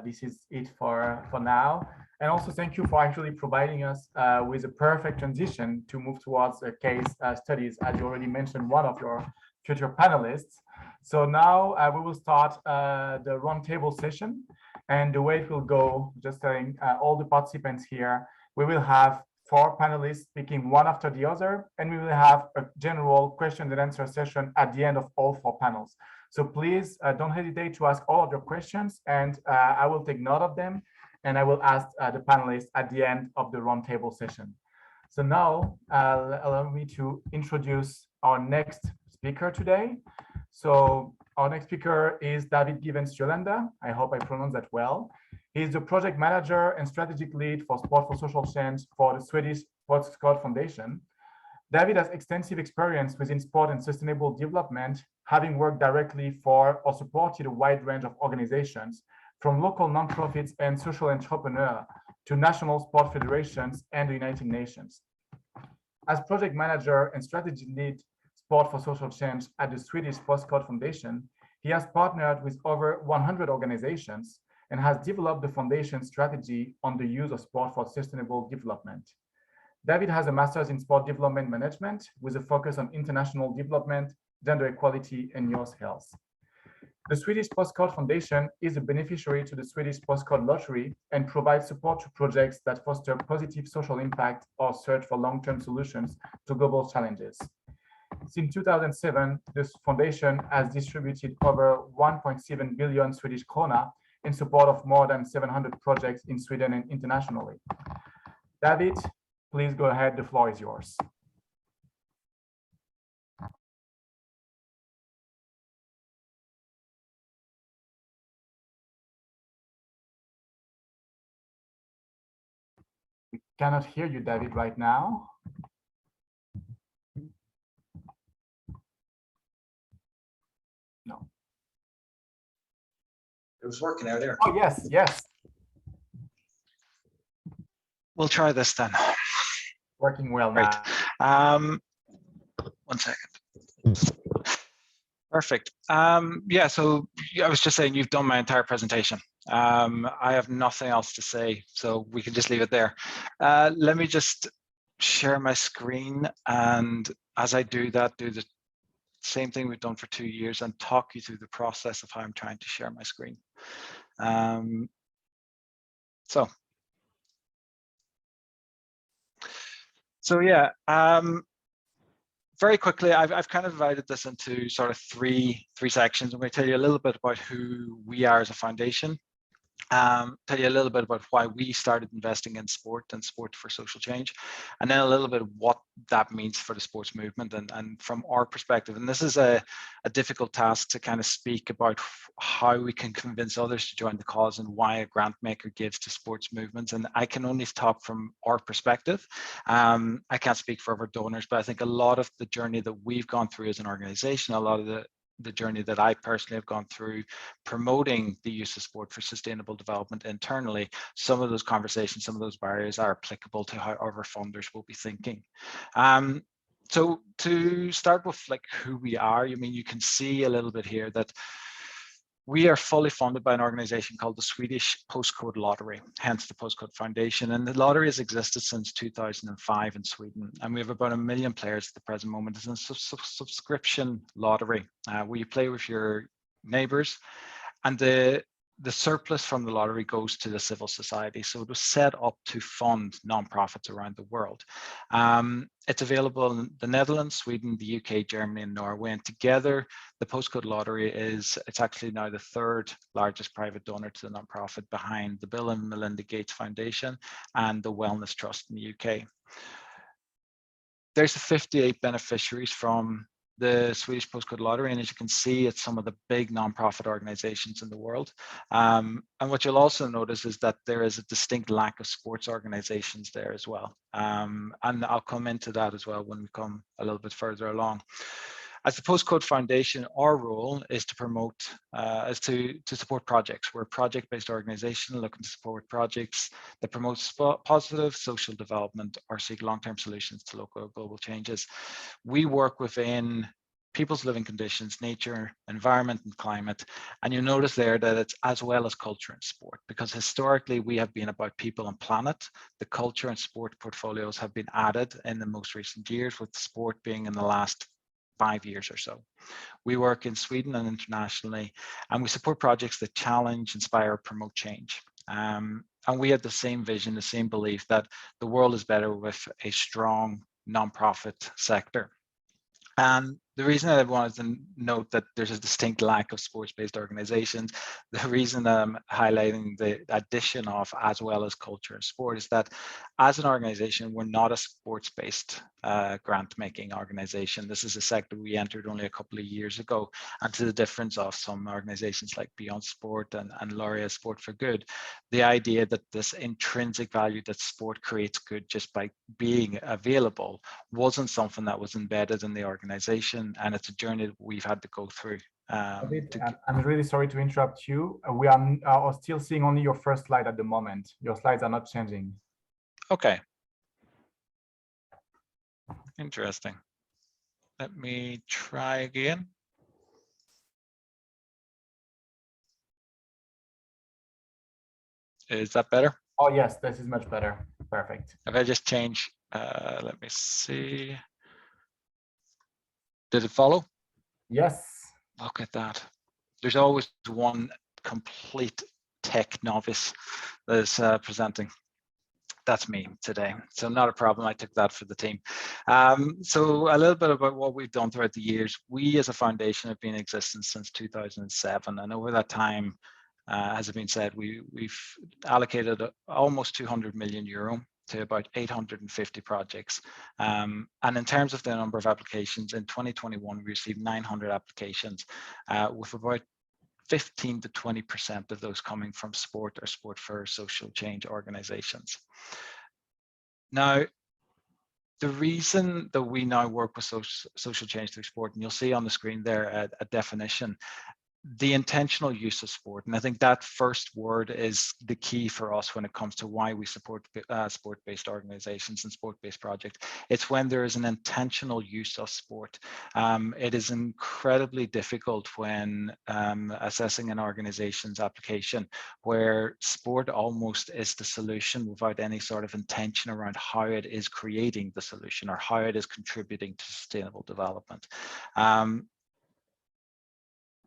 this is it for now. And also thank you for actually providing us with a perfect transition to move towards case studies, as you already mentioned, one of your future panelists. So now we will start the roundtable session. And the way it will go, just telling all the participants here, we will have 4 panelists speaking one after the other, and we will have a general question and answer session at the end of all 4 panels. So please don't hesitate to ask all of your questions, and I will take note of them, and I will ask the panelists at the end of the roundtable session. So now allow me to introduce our next speaker today. So our next speaker is David Given-Sjölander. I hope I pronounced that well. He's the project manager and strategic lead for Sport for Social Change for the Swedish Postcode Foundation. David has extensive experience within sport and sustainable development, having worked directly for or supported a wide range of organizations, from local nonprofits and social entrepreneurs to national sport federations and the United Nations. As project manager and strategy lead Sport for Social Change at the Swedish Postcode Foundation, he has partnered with over 100 organizations and has developed the foundation's strategy on the use of sport for sustainable development. David has a master's in sport development management with a focus on international development, gender equality, and youth health. The Swedish Postcode Foundation is a beneficiary to the Swedish Postcode Lottery and provides support to projects that foster positive social impact or search for long-term solutions to global challenges. Since 2007, this foundation has distributed over 1.7 billion Swedish krona in support of more than 700 projects in Sweden and internationally. David, please go ahead. The floor is yours. We cannot hear you, David, right now. No. It was working out there. Oh, yes, yes. We'll try this then. Working well Great. now. 1 second. Perfect. Yeah, so I was just saying you've done my entire presentation. I have nothing else to say, so we can just leave it there. Let me just share my screen, and as I do that, do the same thing we've done for 2 years and talk you through the process of how I'm trying to share my screen. So yeah, very quickly, I've kind of divided this into sort of three sections. I'm going to tell you a little bit about who we are as a foundation, tell you a little bit about why we started investing in sport and sport for social change, and then a little bit of what that means for the sports movement and from our perspective. And this is a difficult task to kind of speak about how we can convince others to join the cause and why a grant maker gives to sports movements. And I can only talk from our perspective. I can't speak for other donors, but I think a lot of the journey that we've gone through as an organization, a lot of the journey that I personally have gone through promoting the use of sport for sustainable development internally, some of those conversations, some of those barriers are applicable to how other funders will be thinking. So to start with, like, who we are, I mean, you can see a little bit here that we are fully funded by an organization called the Swedish Postcode Lottery, hence the Postcode Foundation. And the lottery has existed since 2005 in Sweden. And we have about 1 million players at the present moment. It's a subscription lottery where you play with your neighbors. And the surplus from the lottery goes to the civil society. So it was set up to fund nonprofits around the world. It's available in the Netherlands, Sweden, the UK, Germany, and Norway. And together, the Postcode Lottery it's actually now the 3rd largest private donor to the nonprofit, behind the Bill and Melinda Gates Foundation and the Wellness Trust in the UK. There's 58 beneficiaries from the Swedish Postcode Lottery, and as you can see, it's some of the big nonprofit organizations in the world. And what you'll also notice is that there is a distinct lack of sports organizations there as well. And I'll come into that as well when we come a little bit further along. As the Postcode Foundation, our role is to promote, to support projects. We're a project-based organization looking to support projects that promote positive social development or seek long-term solutions to local or global changes. We work within people's living conditions, nature, environment, and climate. And you'll notice there that it's as well as culture and sport, because historically we have been about people and planet. The culture and sport portfolios have been added in the most recent years, with sport being in the last 5 years or so. We work in Sweden and internationally, and we support projects that challenge, inspire, promote change. And we have the same vision, the same belief that the world is better with a strong nonprofit sector. And the reason I wanted to note that there's a distinct lack of sports-based organizations, the reason I'm highlighting the addition of as well as culture and sport is that as an organization, we're not a sports-based grant-making organization. This is a sector we entered only a couple of years ago. And to the difference of some organizations like Beyond Sport and Laureate Sport for Good, the idea that this intrinsic value that sport creates good just by being available wasn't something that was embedded in the organization. And it's a journey that we've had to go through. I'm really sorry to interrupt you. We are still seeing only your first slide at the moment. Your slides are not changing. Okay. Interesting. Let me try again. Is that better? Oh, yes, this is much better. Perfect. If I just change, let me see. Did it follow? Yes. Look at that. There's always one complete tech novice that is presenting. That's me today, so not a problem. I took that for the team. So a little bit about what we've done throughout the years. We as a foundation have been in existence since 2007, and over that time, as has been said, we've allocated almost 200 million euro to about 850 projects. And in terms of the number of applications, in 2021, we received 900 applications, with about 15 to 20% of those coming from sport or sport for social change organizations. Now, the reason that we now work with social change through sport, and you'll see on the screen there a definition, the intentional use of sport. And I think that first word is the key for us when it comes to why we support sport-based organizations and sport-based projects. It's when there is an intentional use of sport. It is incredibly difficult when assessing an organization's application where sport almost is the solution without any sort of intention around how it is creating the solution or how it is contributing to sustainable development.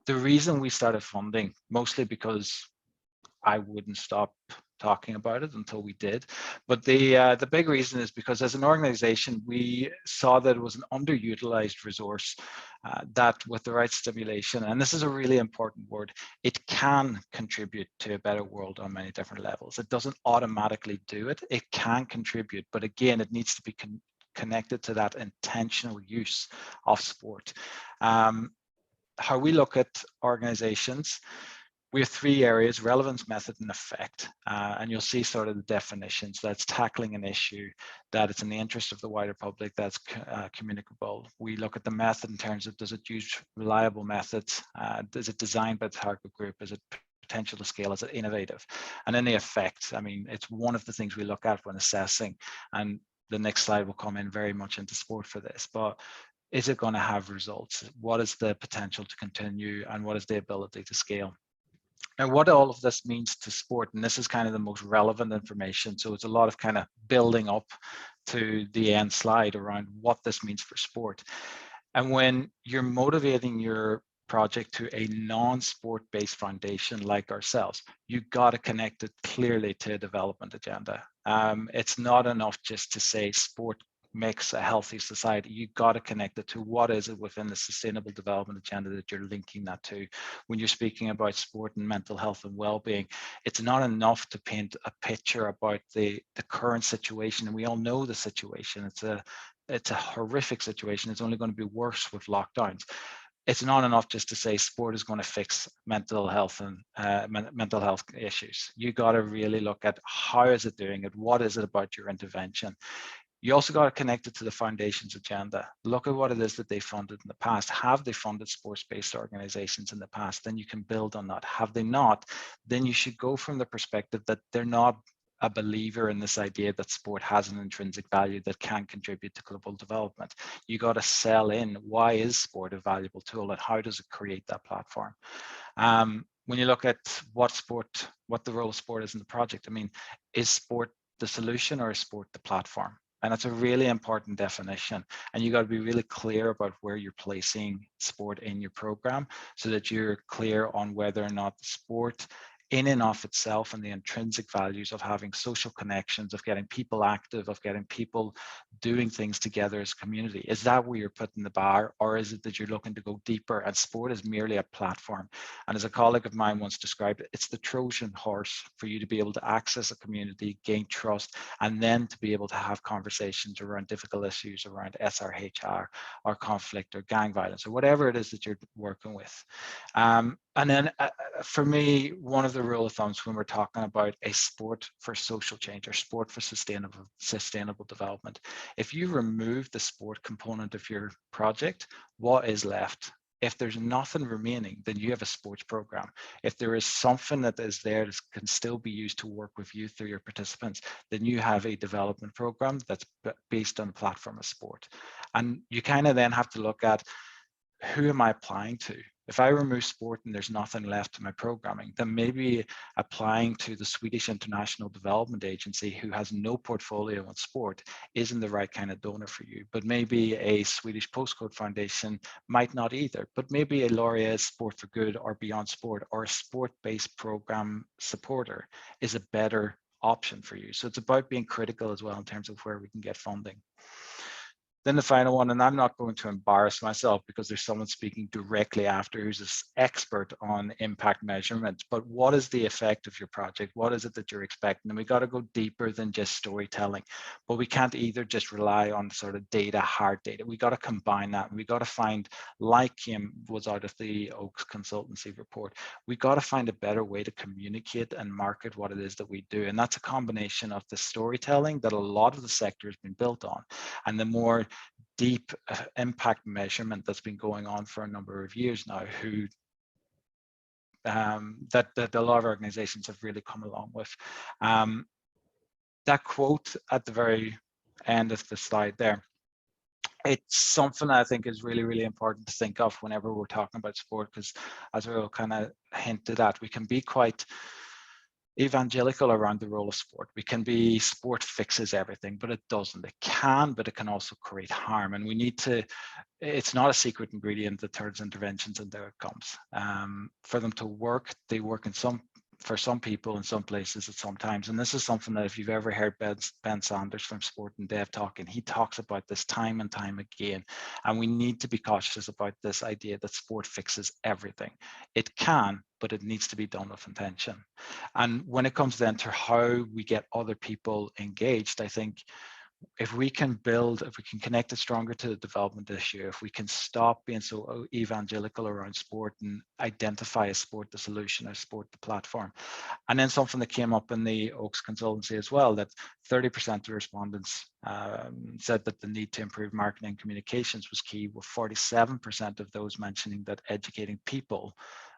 The reason we started funding, mostly because I wouldn't stop talking about it until we did, but the big reason is because as an organization, we saw that it was an underutilized resource that with the right stimulation, and this is a really important word, it can contribute to a better world on many different levels. It doesn't automatically do it, it can contribute, but again, it needs to be connected to that intentional use of sport. How we look at organizations, we have three areas: relevance, method, and effect. And you'll see sort of the definitions. That's tackling an issue, that it's in the interest of the wider public, that's communicable. We look at the method in terms of, does it use reliable methods? Is it designed by the target group? Is it potential to scale? Is it innovative? And then the effect, I mean, it's one of the things we look at when assessing. And the next slide will come in very much into sport for this. But is it going to have results? What is the potential to continue, and what is the ability to scale? Now, what all of this means to sport, and this is kind of the most relevant information, so it's a lot of kind of building up to the end slide around what this means for sport. And when you're motivating your project to a non-sport based foundation like ourselves, you got to connect it clearly to a development agenda. It's not enough just to say sport makes a healthy society. You got to connect it to what is it within the sustainable development agenda that you're linking that to. When you're speaking about sport and mental health and well-being, it's not enough to paint a picture about the current situation, and we all know the situation. It's a horrific situation. It's only going to be worse with lockdowns. It's not enough just to say sport is going to fix mental health and mental health issues. You got to really look at how is it doing it? What is it about your intervention? You also got to connect it to the foundation's agenda. Look at what it is that they funded in the past. Have they funded sports-based organizations in the past? Then you can build on that. Have they not? Then you should go from the perspective that they're not a believer in this idea that sport has an intrinsic value that can contribute to global development. You got to sell in, why is sport a valuable tool and how does it create that platform? When you look at what the role of sport is in the project, I mean, is sport the solution or is sport the platform? And that's a really important definition. And you got to be really clear about where you're placing sport in your program so that you're clear on whether or not the sport in and of itself and the intrinsic values of having social connections, of getting people active, of getting people doing things together as a community. Is that where you're putting the bar, or is it that you're looking to go deeper and sport is merely a platform? And as a colleague of mine once described it, it's the Trojan horse for you to be able to access a community, gain trust, and then to be able to have conversations around difficult issues around SRHR or conflict or gang violence or whatever it is that you're working with. And then for me, one of the rule of thumbs when we're talking about a sport for social change or sport for sustainable development, if you remove the sport component of your project, what is left? If there's nothing remaining, then you have a sports program. If there is something that is there that can still be used to work with you through your participants, then you have a development program that's based on the platform of sport. And you kind of then have to look at, who am I applying to? If I remove sport and there's nothing left to my programming, then maybe applying to the Swedish International Development Agency, who has no portfolio on sport, isn't the right kind of donor for you. But maybe a Swedish Postcode Foundation might not either. But maybe a Laureate Sport for Good or Beyond Sport or a sport-based program supporter is a better option for you. So it's about being critical as well in terms of where we can get funding. Then the final one, and I'm not going to embarrass myself because there's someone speaking directly after who's an expert on impact measurement, but what is the effect of your project? What is it that you're expecting? And we got to go deeper than just storytelling, but we can't either just rely on sort of data, hard data. We got to combine that. We got to find, like Kim was out of the Oaks consultancy report, we got to find a better way to communicate and market what it is that we do. And that's a combination of the storytelling that a lot of the sector has been built on, and the more deep impact measurement that's been going on for a number of years now, who that a lot of organizations have really come along with. That quote at the very end of the slide there, it's something I think is really, really important to think of whenever we're talking about sport, because as we all kind of hinted at, we can be quite evangelical around the role of sport. We can be sport fixes everything, but it doesn't. It can, but it can also create harm. And we need to, it's not a secret ingredient that turns interventions into outcomes. For them to work, they work in for some people in some places at some times. And this is something that if you've ever heard Ben Sanders from Sport and Dev talking, he talks about this time and time again. And we need to be cautious about this idea that sport fixes everything. It can, but it needs to be done with intention. And when it comes then to how we get other people engaged, I think if we can connect it stronger to the development issue, if we can stop being so evangelical around sport and identify a sport the solution, or sport the platform. And then something that came up in the Oaks consultancy as well, that 30% of respondents said that the need to improve marketing and communications was key, with 47% of those mentioning that educating people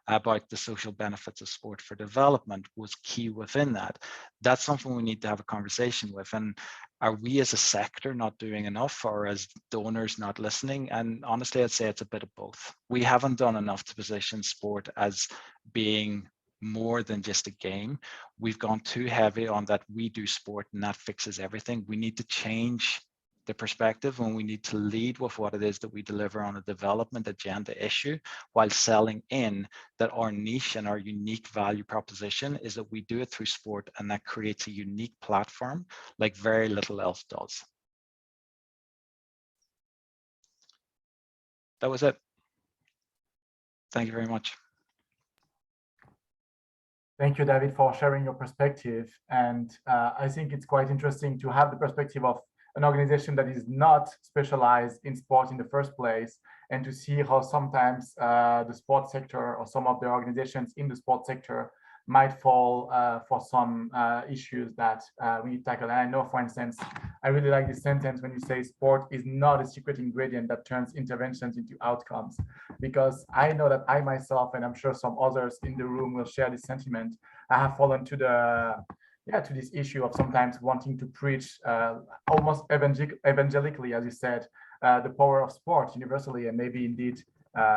about the social benefits of sport for development was key within that. That's something we need to have a conversation with. And are we as a sector not doing enough, or as donors not listening? And honestly, I'd say it's a bit of both. We haven't done enough to position sport as being more than just a game. We've gone too heavy on that we do sport and that fixes everything. We need to change the perspective, and we need to lead with what it is that we deliver on a development agenda issue, while selling in that our niche and our unique value proposition is that we do it through sport, and that creates a unique platform like very little else does. That was it. Thank you very much. Thank you, David, for sharing your perspective. And I think it's quite interesting to have the perspective of an organization that is not specialized in sport in the first place, and to see how sometimes the sports sector or some of the organizations in the sports sector might fall for some issues that we need to tackle. And I know, for instance, I really like this sentence when you say sport is not a secret ingredient that turns interventions into outcomes, because I know that I myself, and I'm sure some others in the room will share this sentiment, I have fallen to to this issue of sometimes wanting to preach almost evangelically, as you said, the power of sport universally, and maybe indeed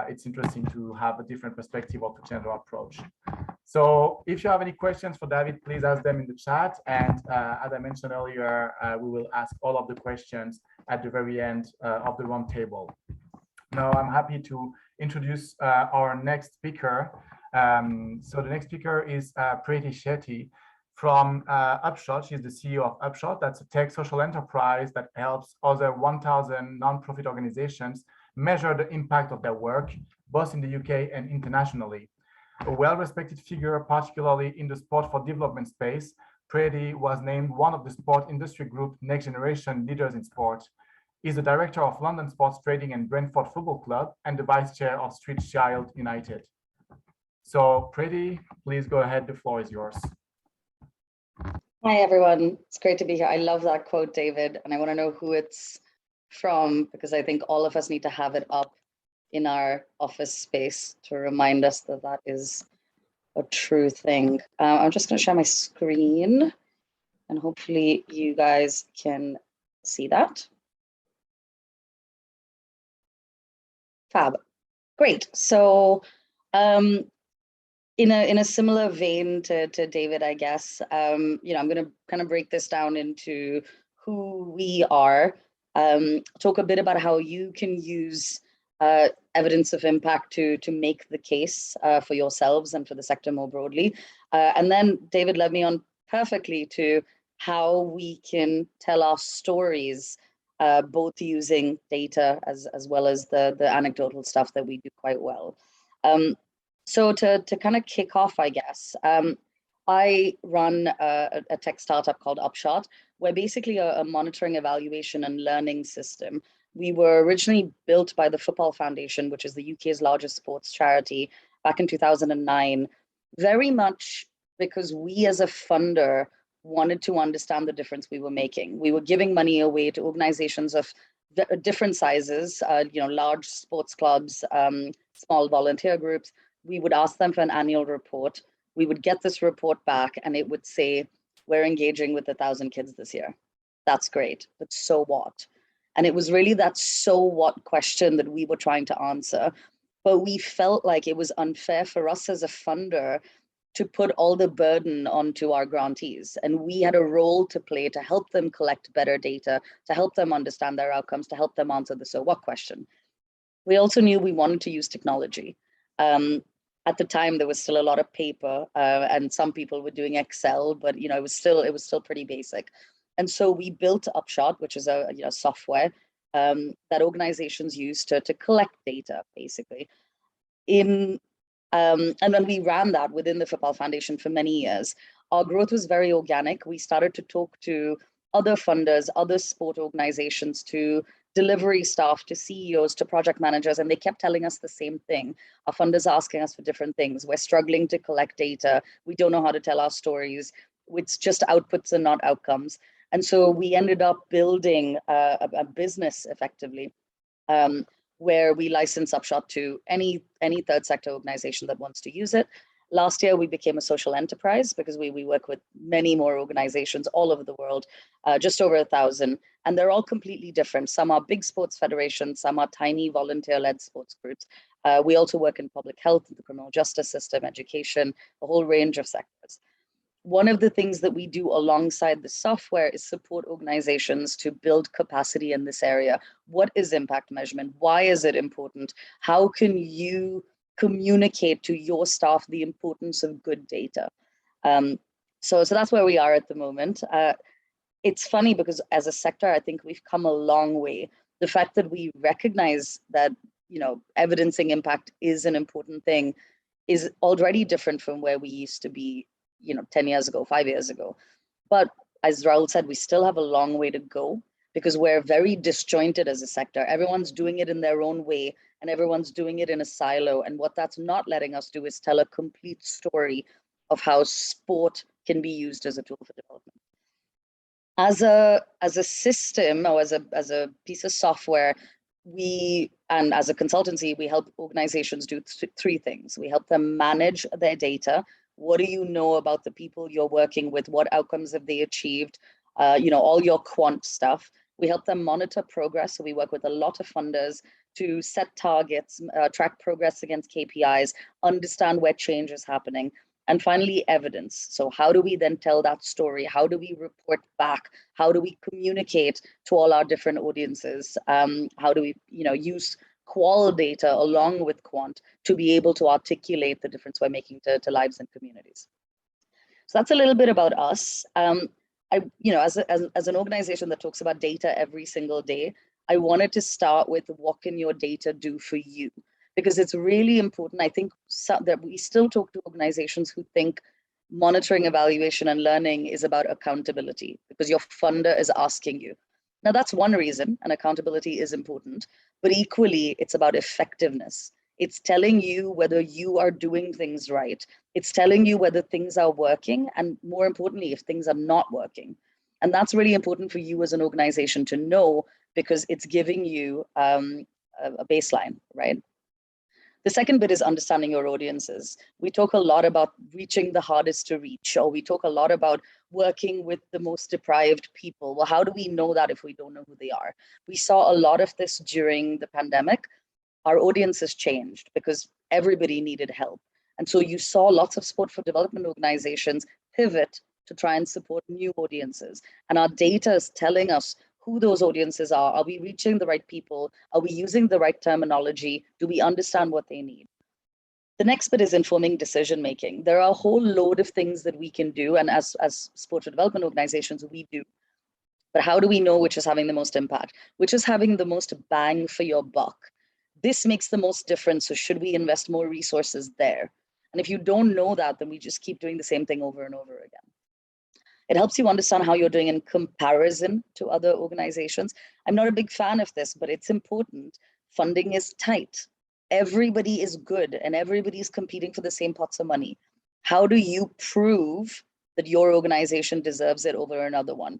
it's interesting to have a different perspective or to change our approach. So if you have any questions for David, please ask them in the chat. And as I mentioned earlier, we will ask all of the questions at the very end of the round table. Now I'm happy to introduce our next speaker. So the next speaker is Preeti Shetty from Upshot. She's the CEO of Upshot. That's a tech social enterprise that helps other 1,000 nonprofit organizations measure the impact of their work, both in the UK and internationally. A well-respected figure, particularly in the sport for development space, Preeti was named one of the sport industry group Next Generation Leaders in Sport. He's the director of London Sports Trading and Brentford Football Club, and the vice chair of Street Child United. So Preeti, please go ahead. The floor is yours. Hi, everyone. It's great to be here. I love that quote, David, and I want to know who it's from, because I think all of us need to have it up in our office space to remind us that that is a true thing. I'm just going to share my screen, and hopefully you guys can see that. Fab. Great. So In a similar vein to David, I guess, I'm going to kind of break this down into who we are, talk a bit about how you can use evidence of impact to make the case for yourselves and for the sector more broadly. And then David led me on perfectly to how we can tell our stories, both using data as well as the anecdotal stuff that we do quite well. So to kind of kick off, I guess, I run a tech startup called Upshot. We're basically a monitoring, evaluation, and learning system. We were originally built by the Football Foundation, which is the UK's largest sports charity, back in 2009, very much because we as a funder wanted to understand the difference we were making. We were giving money away to organizations of different sizes, large sports clubs, small volunteer groups. We would ask them for an annual report. We would get this report back and it would say, we're engaging with 1,000 kids this year. That's great, but so what? And it was really that so what question that we were trying to answer. But we felt like it was unfair for us as a funder to put all the burden onto our grantees. And we had a role to play to help them collect better data, to help them understand their outcomes, to help them answer the so what question. We also knew we wanted to use technology. At the time, there was still a lot of paper, and some people were doing Excel, but it was still pretty basic. And so we built Upshot, which is a software that organizations use to collect data, basically. And then we ran that within the Football Foundation for many years. Our growth was very organic. We started to talk to other funders, other sport organizations, to delivery staff, to CEOs, to project managers, and they kept telling us the same thing. Our funders are asking us for different things. We're struggling to collect data. We don't know how to tell our stories. It's just outputs and not outcomes. And so we ended up building a business effectively, where we license Upshot to any third sector organization that wants to use it. Last year, we became a social enterprise because we work with many more organizations all over the world, just over 1,000, and they're all completely different. Some are big sports federations, some are tiny volunteer-led sports groups. We also work in public health, the criminal justice system, education, a whole range of sectors. One of the things that we do alongside the software is support organizations to build capacity in this area. What is impact measurement? Why is it important? How can you communicate to your staff the importance of good data? So that's where we are at the moment. It's funny because as a sector, I think we've come a long way. The fact that we recognize that evidencing impact is an important thing is already different from where we used to be 10 years ago, 5 years ago. But as Rahul said, we still have a long way to go because we're very disjointed as a sector. Everyone's doing it in their own way and everyone's doing it in a silo. And what that's not letting us do is tell a complete story of how sport can be used as a tool for development. As a system or as a piece of software, and as a consultancy, we help organizations do three things. We help them manage their data. What do you know about the people you're working with? What outcomes have they achieved? All your quant stuff. We help them monitor progress. So we work with a lot of funders to set targets, track progress against KPIs, understand where change is happening. And finally, evidence. So how do we then tell that story? How do we report back? How do we communicate to all our different audiences? How do we use qual data along with quant to be able to articulate the difference we're making to lives and communities? So that's a little bit about us. As an organization that talks about data every single day, I wanted to start with what can your data do for you? Because it's really important. I think that we still talk to organizations who think monitoring, evaluation, and learning is about accountability because your funder is asking you. Now, that's one reason, and accountability is important, but equally, it's about effectiveness. It's telling you whether you are doing things right. It's telling you whether things are working, and more importantly, if things are not working. And that's really important for you as an organization to know because it's giving you a baseline, right? The second bit is understanding your audiences. We talk a lot about reaching the hardest to reach, or we talk a lot about working with the most deprived people. Well, how do we know that if we don't know who they are? We saw a lot of this during the pandemic. our audiences changed because everybody needed help. And so you saw lots of sport for development organizations pivot to try and support new audiences. And our data is telling us who those audiences are. Are we reaching the right people? Are we using the right terminology? Do we understand what they need? The next bit is informing decision-making. There are a whole load of things that we can do, and as sport for development organizations, we do. But how do we know which is having the most impact? Which is having the most bang for your buck? This makes the most difference, so should we invest more resources there? And if you don't know that, then we just keep doing the same thing over and over again. It helps you understand how you're doing in comparison to other organizations. I'm not a big fan of this, but it's important. Funding is tight. Everybody is good and everybody's competing for the same pots of money. How do you prove that your organization deserves it over another one?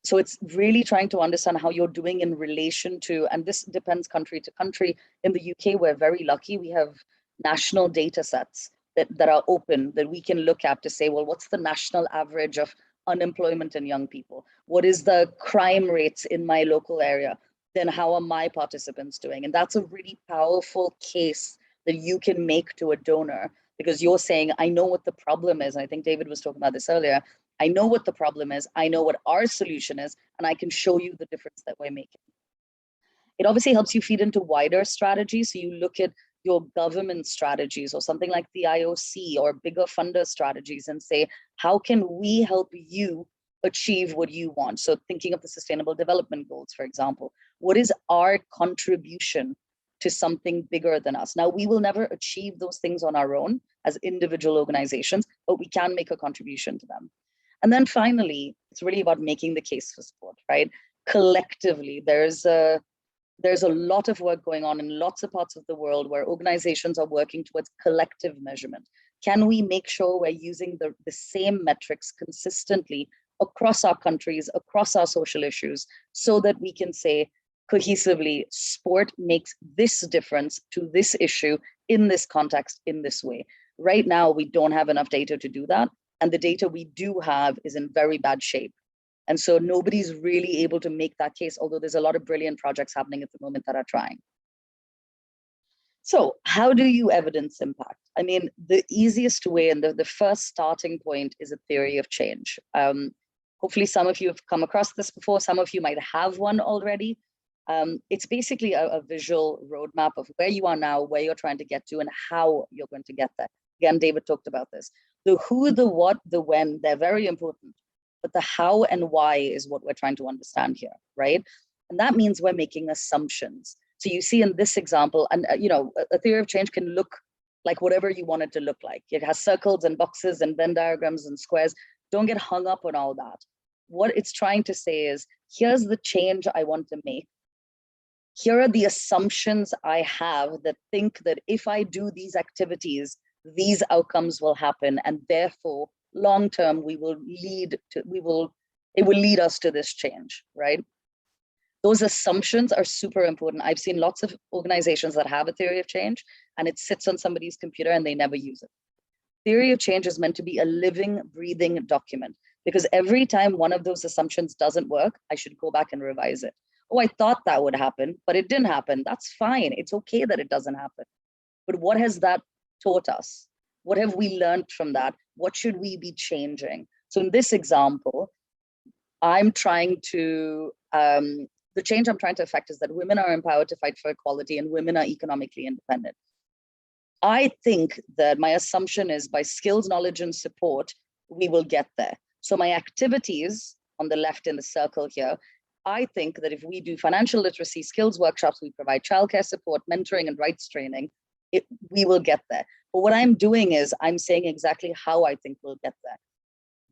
So it's really trying to understand how you're doing in relation to, and this depends country to country. In the UK, we're very lucky. We have national data sets that are open that we can look at to say, well, what's the national average of unemployment in young people? What is the crime rates in my local area? Then how are my participants doing? And that's a really powerful case that you can make to a donor, because you're saying, I know what the problem is. And I think David was talking about this earlier. I know what the problem is. I know what our solution is, and I can show you the difference that we're making. It obviously helps you feed into wider strategies. So you look at your government strategies or something like the IOC or bigger funder strategies and say, how can we help you achieve what you want? So thinking of the Sustainable Development Goals, for example, what is our contribution to something bigger than us? Now, we will never achieve those things on our own as individual organizations, but we can make a contribution to them. And then finally, it's really about making the case for sport, right? Collectively, there's a lot of work going on in lots of parts of the world where organizations are working towards collective measurement. Can we make sure we're using the same metrics consistently across our countries, across our social issues, so that we can say cohesively, sport makes this difference to this issue in this context, in this way. Right now, we don't have enough data to do that. And the data we do have is in very bad shape. And so nobody's really able to make that case, although there's a lot of brilliant projects happening at the moment that are trying. So how do you evidence impact? I mean, the easiest way and the first starting point is a theory of change. Hopefully some of you have come across this before. Some of you might have one already. It's basically a visual roadmap of where you are now, where you're trying to get to, and how you're going to get there. Again, David talked about this. The who, the what, the when, they're very important. But the how and why is what we're trying to understand here, right? And that means we're making assumptions. So you see in this example, and a theory of change can look like whatever you want it to look like. It has circles and boxes and Venn diagrams and squares. Don't get hung up on all that. What it's trying to say is, here's the change I want to make. Here are the assumptions I have that think that if I do these activities, these outcomes will happen, and therefore long term it will lead us to this change, right? Those assumptions are super important. I've seen lots of organizations that have a theory of change and it sits on somebody's computer and they never use it. Theory of change is meant to be a living, breathing document, because every time one of those assumptions doesn't work, I should go back and revise it. Oh, I thought that would happen, but it didn't happen. That's fine. It's okay that it doesn't happen. But what has that taught us? What have we learned from that? What should we be changing? So in this example, I'm trying to, the change I'm trying to affect is that women are empowered to fight for equality and women are economically independent. I think that my assumption is by skills, knowledge, and support, we will get there. So my activities on the left in the circle here, I think that if we do financial literacy skills workshops, we provide childcare support, mentoring, and rights training, we will get there. But what I'm doing is I'm saying exactly how I think we'll get there.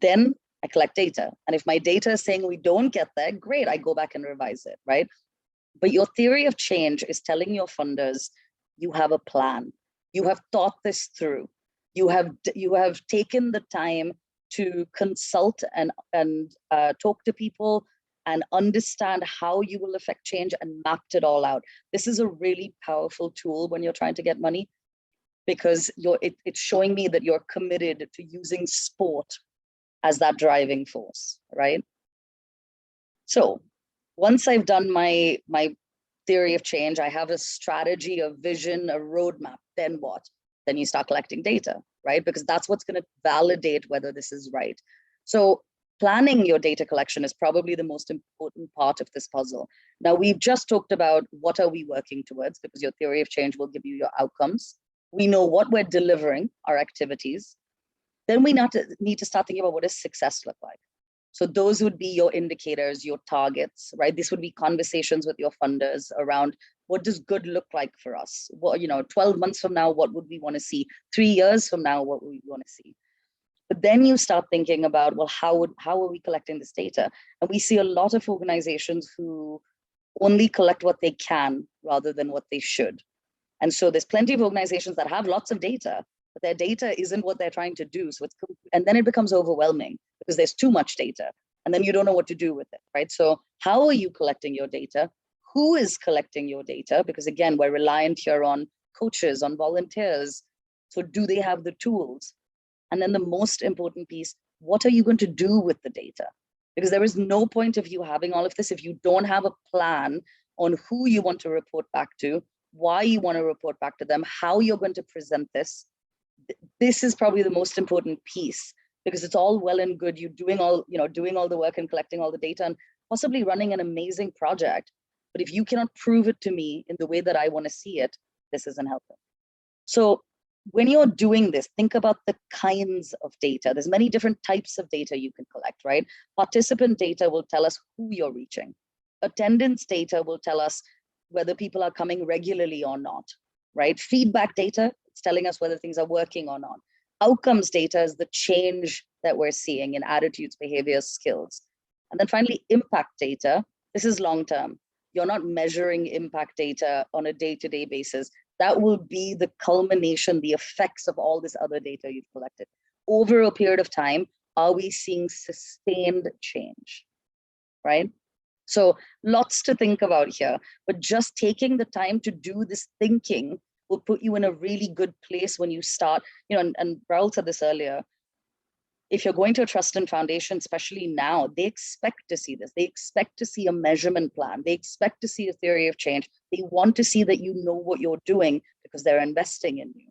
Then I collect data. And if my data is saying we don't get there, great, I go back and revise it, right? But your theory of change is telling your funders, you have a plan. You have thought this through. You have taken the time to consult and talk to people and understand how you will affect change and mapped it all out. This is a really powerful tool when you're trying to get money, because it's showing me that you're committed to using sport as that driving force, right? So once I've done my theory of change. I have a strategy, a vision, a roadmap. Then what? Then you start collecting data, right? Because that's what's going to validate whether this is right. So planning your data collection is probably the most important part of this puzzle. Now, we've just talked about what are we working towards, because your theory of change will give you your outcomes. We know what we're delivering, our activities. Then we need to start thinking about what does success look like. So those would be your indicators, your targets, right? This would be conversations with your funders around what does good look like for us? Well, 12 months from now, what would we want to see? 3 years from now, what would we want to see? But then you start thinking about, well, how are we collecting this data? And we see a lot of organizations who only collect what they can rather than what they should. And so there's plenty of organizations that have lots of data, but their data isn't what they're trying to do. And then it becomes overwhelming because there's too much data and then you don't know what to do with it, right? So how are you collecting your data? Who is collecting your data? Because again, we're reliant here on coaches, on volunteers. So do they have the tools? And then the most important piece, what are you going to do with the data? Because there is no point of you having all of this if you don't have a plan on who you want to report back to, why you want to report back to them, how you're going to present this. This is probably the most important piece, because it's all well and good you doing all the work and collecting all the data and possibly running an amazing project. But if you cannot prove it to me in the way that I want to see it, this isn't helpful. So when you're doing this, think about the kinds of data. There's many different types of data you can collect, right? Participant data will tell us who you're reaching. Attendance data will tell us whether people are coming regularly or not, right? Feedback data, it's telling us whether things are working or not. Outcomes data is the change that we're seeing in attitudes, behaviors, skills. And then finally, impact data. This is long-term. You're not measuring impact data on a day-to-day basis. That will be the culmination, the effects of all this other data you've collected. Over a period of time, are we seeing sustained change, right? So lots to think about here, but just taking the time to do this thinking will put you in a really good place when you start, and Rahul said this earlier, if you're going to a trust and foundation, especially now, they expect to see this. They expect to see a measurement plan. They expect to see a theory of change. They want to see that you know what you're doing because they're investing in you.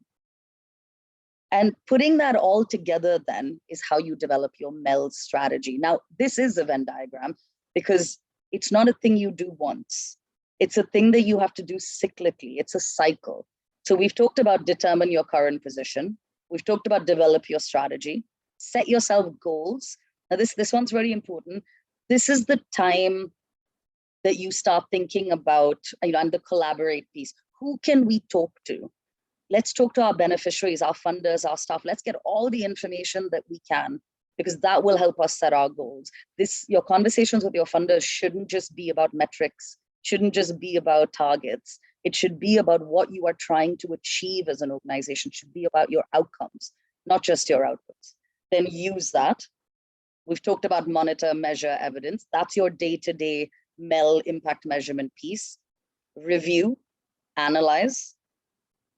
And putting that all together then is how you develop your MELD strategy. Now, this is a Venn diagram because it's not a thing you do once. It's a thing that you have to do cyclically. It's a cycle. So we've talked about determine your current position. We've talked about develop your strategy. Set yourself goals. Now this one's very important. This is the time that you start thinking about, and the collaborate piece. Who can we talk to? Let's talk to our beneficiaries, our funders, our staff. Let's get all the information that we can, because that will help us set our goals. Your conversations with your funders shouldn't just be about metrics, shouldn't just be about targets. It should be about what you are trying to achieve as an organization. It should be about your outcomes, not just your outputs. Then use that. We've talked about monitor, measure, evidence. That's your day-to-day MEL impact measurement piece. Review, analyze,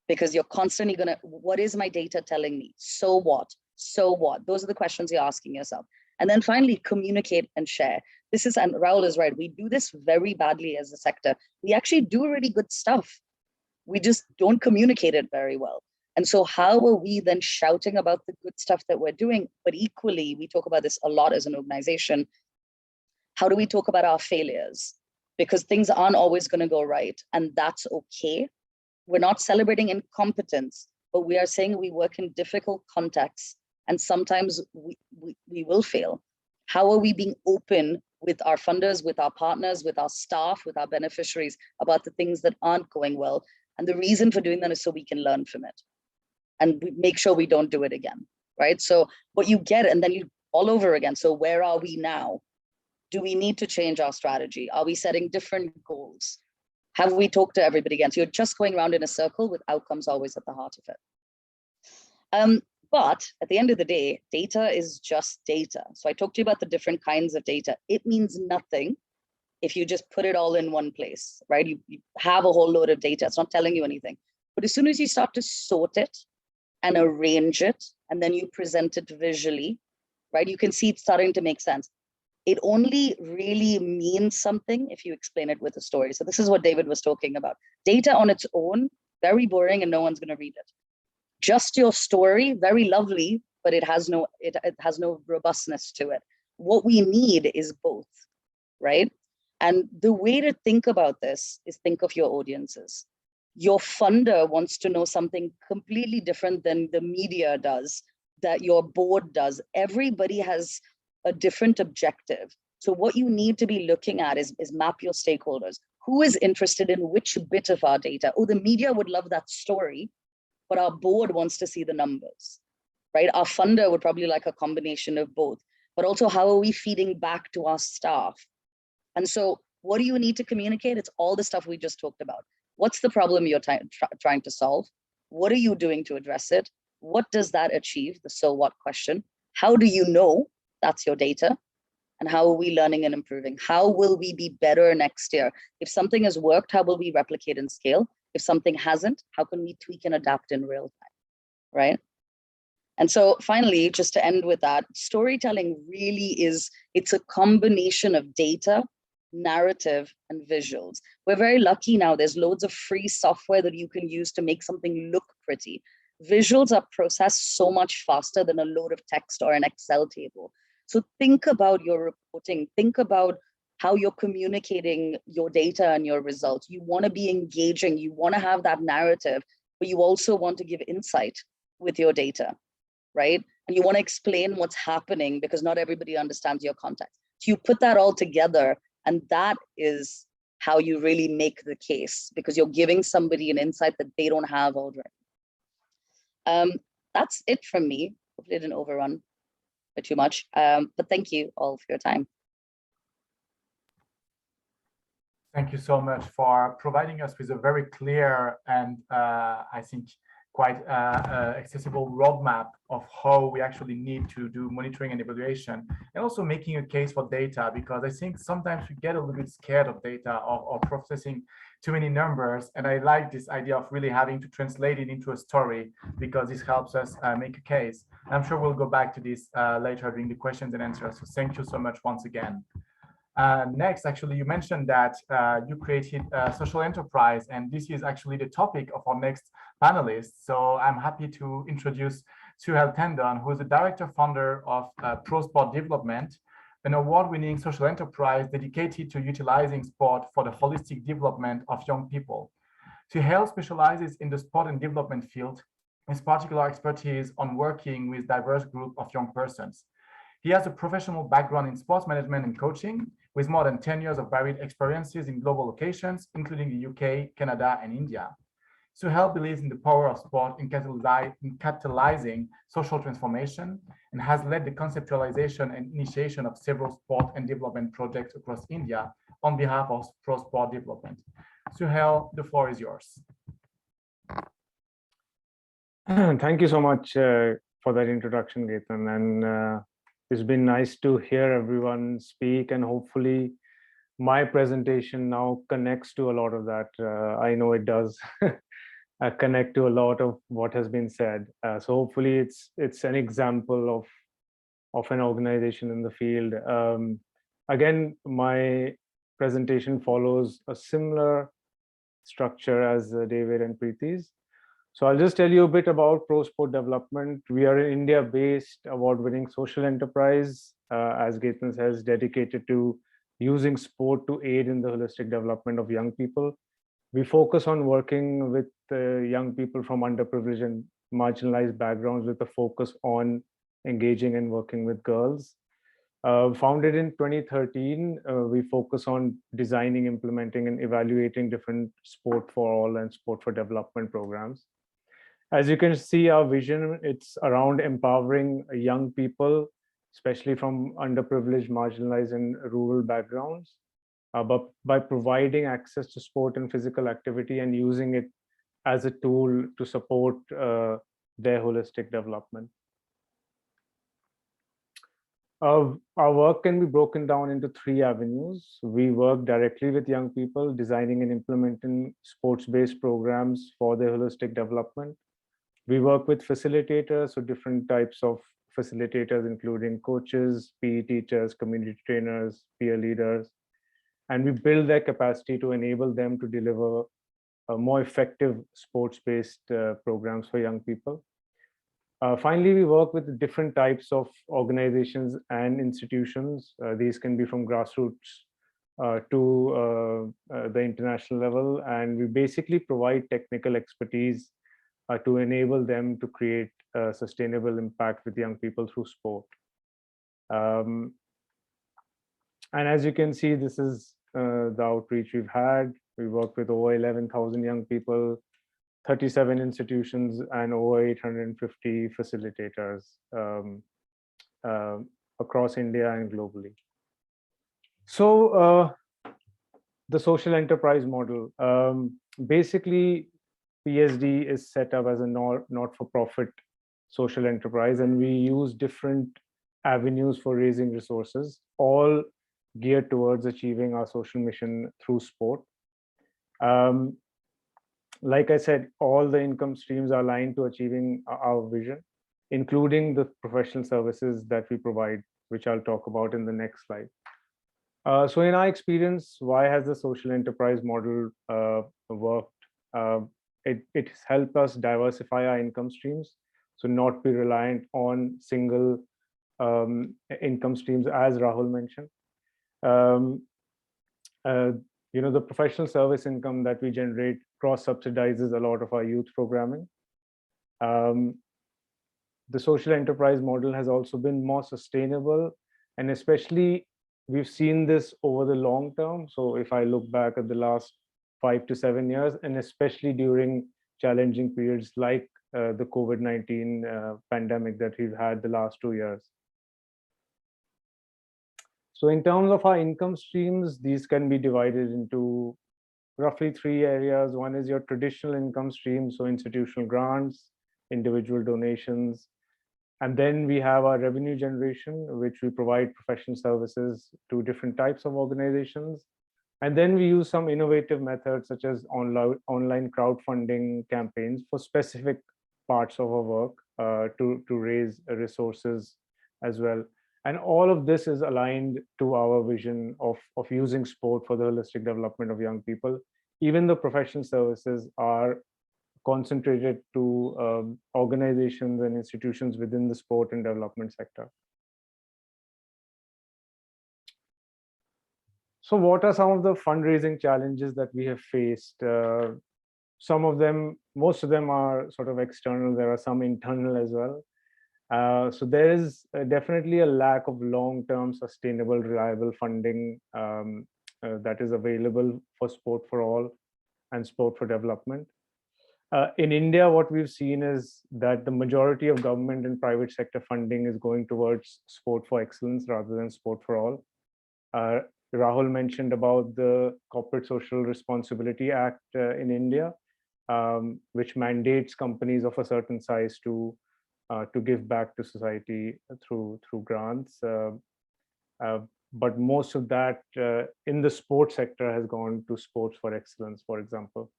because you're constantly what is my data telling me? So what? So what? Those are the questions you're asking yourself. And then finally, communicate and share. And Rahul is right, we do this very badly as a sector. We actually do really good stuff. We just don't communicate it very well. And so how are we then shouting about the good stuff that we're doing? But equally, we talk about this a lot as an organization. How do we talk about our failures? Because things aren't always going to go right, and that's okay. We're not celebrating incompetence, but we are saying we work in difficult contexts, and sometimes we will fail. How are we being open with our funders, with our partners, with our staff, with our beneficiaries about the things that aren't going well? And the reason for doing that is so we can learn from it and make sure we don't do it again, right? So what you get, and then you all over again. So where are we now? Do we need to change our strategy? Are we setting different goals? Have we talked to everybody again? So you're just going around in a circle with outcomes always at the heart of it. But at the end of the day, data is just data. So I talked to you about the different kinds of data. It means nothing if you just put it all in one place, right? You have a whole load of data. It's not telling you anything. But as soon as you start to sort it and arrange it, and then you present it visually, right? You can see it's starting to make sense. It only really means something if you explain it with a story. So this is what David was talking about. Data on its own, very boring and no one's going to read it. Just your story, very lovely, but it has no robustness to it. What we need is both, right? And the way to think about this is think of your audiences. Your funder wants to know something completely different than the media does, that your board does. Everybody has a different objective. So what you need to be looking at is map your stakeholders. Who is interested in which bit of our data? Oh, the media would love that story, but our board wants to see the numbers, right? Our funder would probably like a combination of both, but also how are we feeding back to our staff? And so what do you need to communicate? It's all the stuff we just talked about. What's the problem you're trying to solve? What are you doing to address it? What does that achieve? The so what question. How do you know that's your data? And how are we learning and improving? How will we be better next year? If something has worked, how will we replicate and scale? If something hasn't, how can we tweak and adapt in real time, right? And so finally, just to end with that, storytelling really is, it's a combination of data, narrative, and visuals. We're very lucky now. There's loads of free software that you can use to make something look pretty. Visuals are processed so much faster than a load of text or an Excel table. So think about your reporting, think about how you're communicating your data and your results. You want to be engaging, you want to have that narrative, but you also want to give insight with your data, right? And you want to explain what's happening because not everybody understands your context. So you put that all together, and that is how you really make the case, because you're giving somebody an insight that they don't have already. That's it from me. Hopefully I didn't overrun by too much, but thank you all for your time. Thank you so much for providing us with a very clear and I think quite accessible roadmap of how we actually need to do monitoring and evaluation, and also making a case for data, because I think sometimes we get a little bit scared of data or processing too many numbers. And I like this idea of really having to translate it into a story, because this helps us make a case. And I'm sure we'll go back to this later during the questions and answers. So thank you so much once again. Next, actually, you mentioned that you created a social enterprise, and this is actually the topic of our next panelist. So I'm happy to introduce Suheil Tandon, who is the director founder of Pro Sport Development, an award-winning social enterprise dedicated to utilizing sport for the holistic development of young people. Suheil specializes in the sport and development field, with particular expertise on working with diverse group of young persons. He has a professional background in sports management and coaching, with more than 10 years of varied experiences in global locations, including the UK, Canada, and India. Suheil believes in the power of sport in catalyzing social transformation, and has led the conceptualization and initiation of several sport and development projects across India on behalf of Pro Sport Development. Suheil, the floor is yours. Thank you so much for that introduction, Gaëtan. And it's been nice to hear everyone speak, and hopefully my presentation now connects to a lot of that. I know it does connect to a lot of what has been said. So hopefully it's an example of an organization in the field. Again, my presentation follows a similar structure as David and Preeti's. So I'll just tell you a bit about Pro Sport Development. We are an India-based award-winning social enterprise, as Gaëtan says, dedicated to using sport to aid in the holistic development of young people. We focus on working with young people from underprivileged and marginalized backgrounds, with a focus on engaging and working with girls. Founded in 2013, we focus on designing, implementing, and evaluating different sport for all and sport for development programs. As you can see, our vision, it's around empowering young people, especially from underprivileged, marginalized, and rural backgrounds, but by providing access to sport and physical activity and using it as a tool to support their holistic development. Our work can be broken down into 3 avenues. We work directly with young people, designing and implementing sports-based programs for their holistic development. We work with facilitators, so different types of facilitators, including coaches, PE teachers, community trainers, peer leaders, and we build their capacity to enable them to deliver more effective sports-based programs for young people. Finally, we work with different types of organizations and institutions. These can be from grassroots to the international level, and we basically provide technical expertise to enable them to create sustainable impact with young people through sport. And as you can see, this is the outreach we've had. We work with over 11,000 young people, 37 institutions, and over 850 facilitators across India and globally. So the social enterprise model, basically PSD is set up as a not-for-profit social enterprise, and we use different avenues for raising resources, all geared towards achieving our social mission through sport. Like I said, all the income streams are aligned to achieving our vision, including the professional services that we provide, which I'll talk about in the next slide. So in our experience, why has the social enterprise model worked? It has helped us diversify our income streams, so not be reliant on single income streams, as Rahul mentioned. You know, the professional service income that we generate cross-subsidizes a lot of our youth programming. The social enterprise model has also been more sustainable, and especially we've seen this over the long term. So if I look back at the last 5 to 7 years, and especially during challenging periods like the COVID-19 pandemic that we've had the last 2 years. So in terms of our income streams, these can be divided into roughly 3 areas. One is your traditional income stream, so institutional grants, individual donations. And then we have our revenue generation, which we provide professional services to different types of organizations. And then we use some innovative methods such as online crowdfunding campaigns for specific parts of our work to raise resources as well. And all of this is aligned to our vision of using sport for the holistic development of young people. Even the professional services are concentrated to organizations and institutions within the sport and development sector. So what are some of the fundraising challenges that we have faced? Some of them, most of them are sort of external. There are some internal as well. So there is definitely a lack of long-term sustainable, reliable funding that is available for sport for all and sport for development. In India, what we've seen is that the majority of government and private sector funding is going towards sport for excellence rather than sport for all. Rahul mentioned about the Corporate Social Responsibility Act in India, which mandates companies of a certain size to give back to society through grants. But most of that in the sports sector has gone to sports for excellence, for example.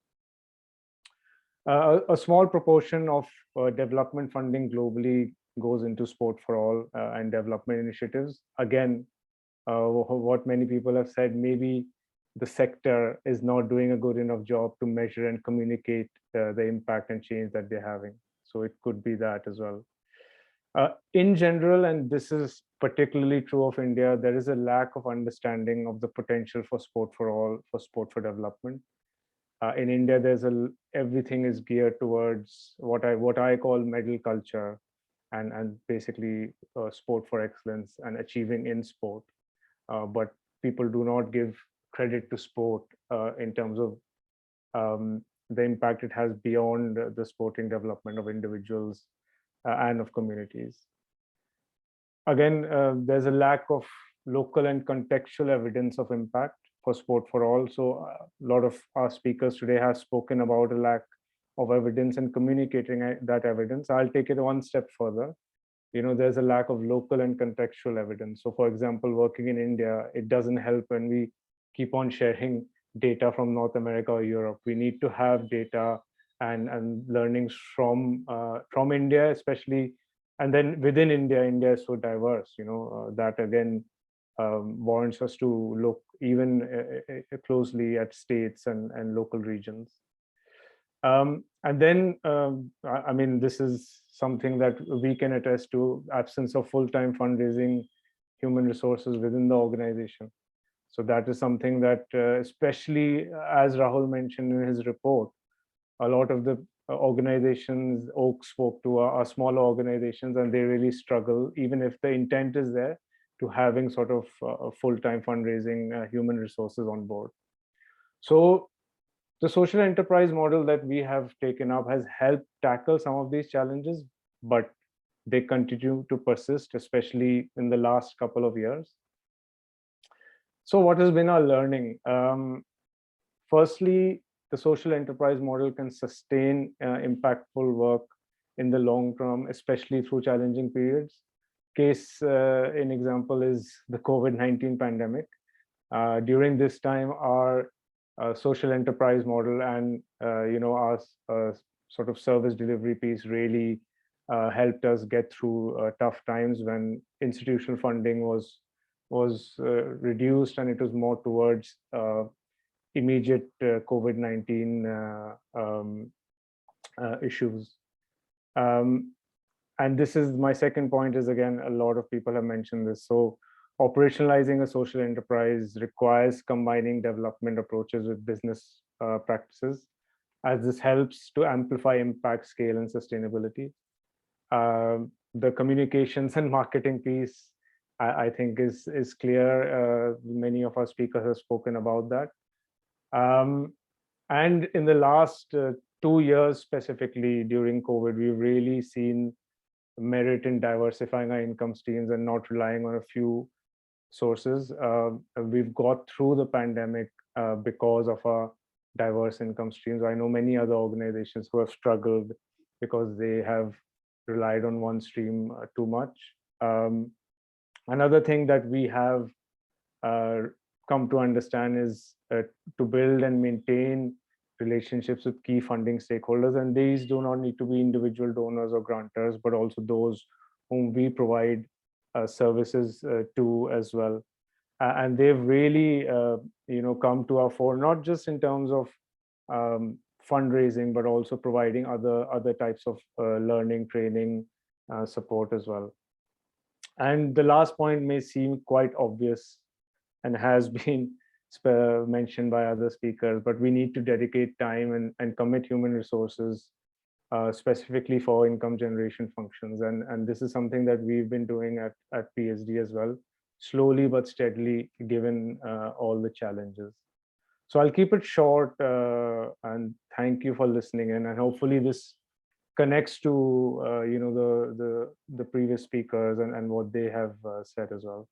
A small proportion of development funding globally goes into sport for all and development initiatives. Again, what many people have said, maybe the sector is not doing a good enough job to measure and communicate the impact and change that they're having. So it could be that as well. In general, and this is particularly true of India, there is a lack of understanding of the potential for sport for all, for sport for development. In India, everything is geared towards what I call medal culture, and basically sport for excellence and achieving in sport. But people do not give credit to sport in terms of the impact it has beyond the sporting development of individuals and of communities. Again, there's a lack of local and contextual evidence of impact for sport for all. So a lot of our speakers today have spoken about a lack of evidence and communicating that evidence. I'll take it one step further. You know, there's a lack of local and contextual evidence. So for example, working in India, it doesn't help when we keep on sharing data from North America or Europe. We need to have data and learnings from India, especially And then within India, India is so diverse, that again warrants us to look even closely at states and local regions. And then, I mean, this is something that we can attest to: absence of full-time fundraising, human resources within the organization. So that is something that, especially as Rahul mentioned in his report, a lot of the organizations Oak spoke to are smaller organizations, and they really struggle, even if the intent is there, to having sort of full-time fundraising human resources on board. So the social enterprise model that we have taken up has helped tackle some of these challenges, but they continue to persist, especially in the last couple of years. So what has been our learning? Firstly, the social enterprise model can sustain impactful work in the long term, especially through challenging periods. Case in example is the COVID-19 pandemic. During this time, our social enterprise model and our sort of service delivery piece really helped us get through tough times when institutional funding was reduced, and it was more towards immediate COVID-19 issues. And this is my second point, is again, a lot of people have mentioned this. So operationalizing a social enterprise requires combining development approaches with business practices, as this helps to amplify impact, scale, and sustainability. The communications and marketing piece, I think, is clear. Many of our speakers have spoken about that. And in the last 2 years, specifically during COVID, we've really seen merit in diversifying our income streams and not relying on a few sources. We've got through the pandemic because of our diverse income streams. I know many other organizations who have struggled because they have relied on one stream too much. Another thing that we have come to understand is to build and maintain relationships with key funding stakeholders, and these do not need to be individual donors or grantors, but also those whom we provide services to as well. And they've really come to our fore, not just in terms of fundraising, but also providing other types of learning, training, support as well. And the last point may seem quite obvious and has been mentioned by other speakers, but we need to dedicate time and commit human resources specifically for income generation functions. And this is something that we've been doing at PSD as well, slowly but steadily, given all the challenges. So I'll keep it short, and thank you for listening in, and hopefully this connects to the previous speakers and what they have said as well.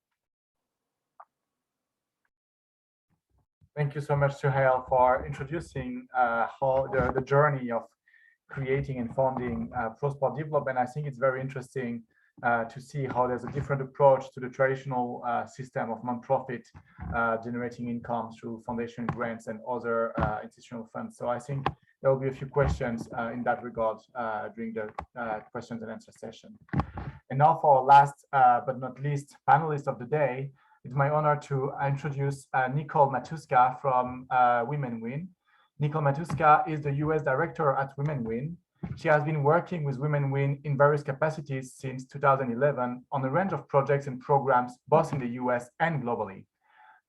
Thank you so much, Suheil, for introducing how the journey of creating and funding pro-sport development. I think it's very interesting to see how there's a different approach to the traditional system of nonprofit generating income through foundation grants and other institutional funds. So I think there will be a few questions in that regard during the questions and answer session. And now for our last but not least panelist of the day, it's my honor to introduce Nicole Matuska from Women Win. Nicole Matuska is the US Director at Women Win. She has been working with Women Win in various capacities since 2011 on a range of projects and programs, both in the US and globally.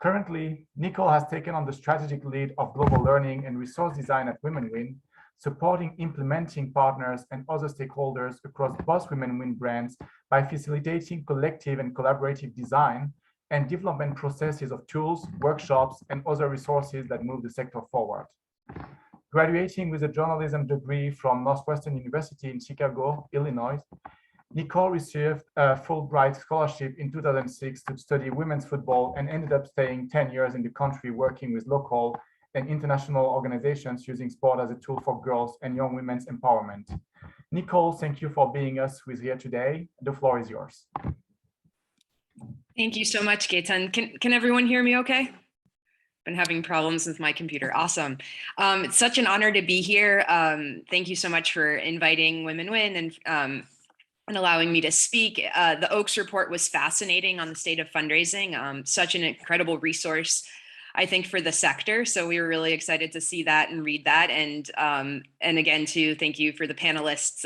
Currently, Nicole has taken on the strategic lead of global learning and resource design at Women Win, supporting implementing partners and other stakeholders across both Women Win brands by facilitating collective and collaborative design and development processes of tools, workshops, and other resources that move the sector forward. Graduating with a journalism degree from Northwestern University in Chicago, Illinois, Nicole received a Fulbright scholarship in 2006 to study women's football and ended up staying 10 years in the country working with local and international organizations using sport as a tool for girls and young women's empowerment. Nicole, thank you for being with here today. The floor is yours. Thank you so much, Gaëtan. Can everyone hear me okay? Been having problems with my computer. Awesome. It's such an honor to be here. Thank you so much for inviting Women Win and and allowing me to speak. The Oaks report was fascinating on the state of fundraising, such an incredible resource, I think, for the sector. So we were really excited to see that and read that. And again, too, thank you for the panelists.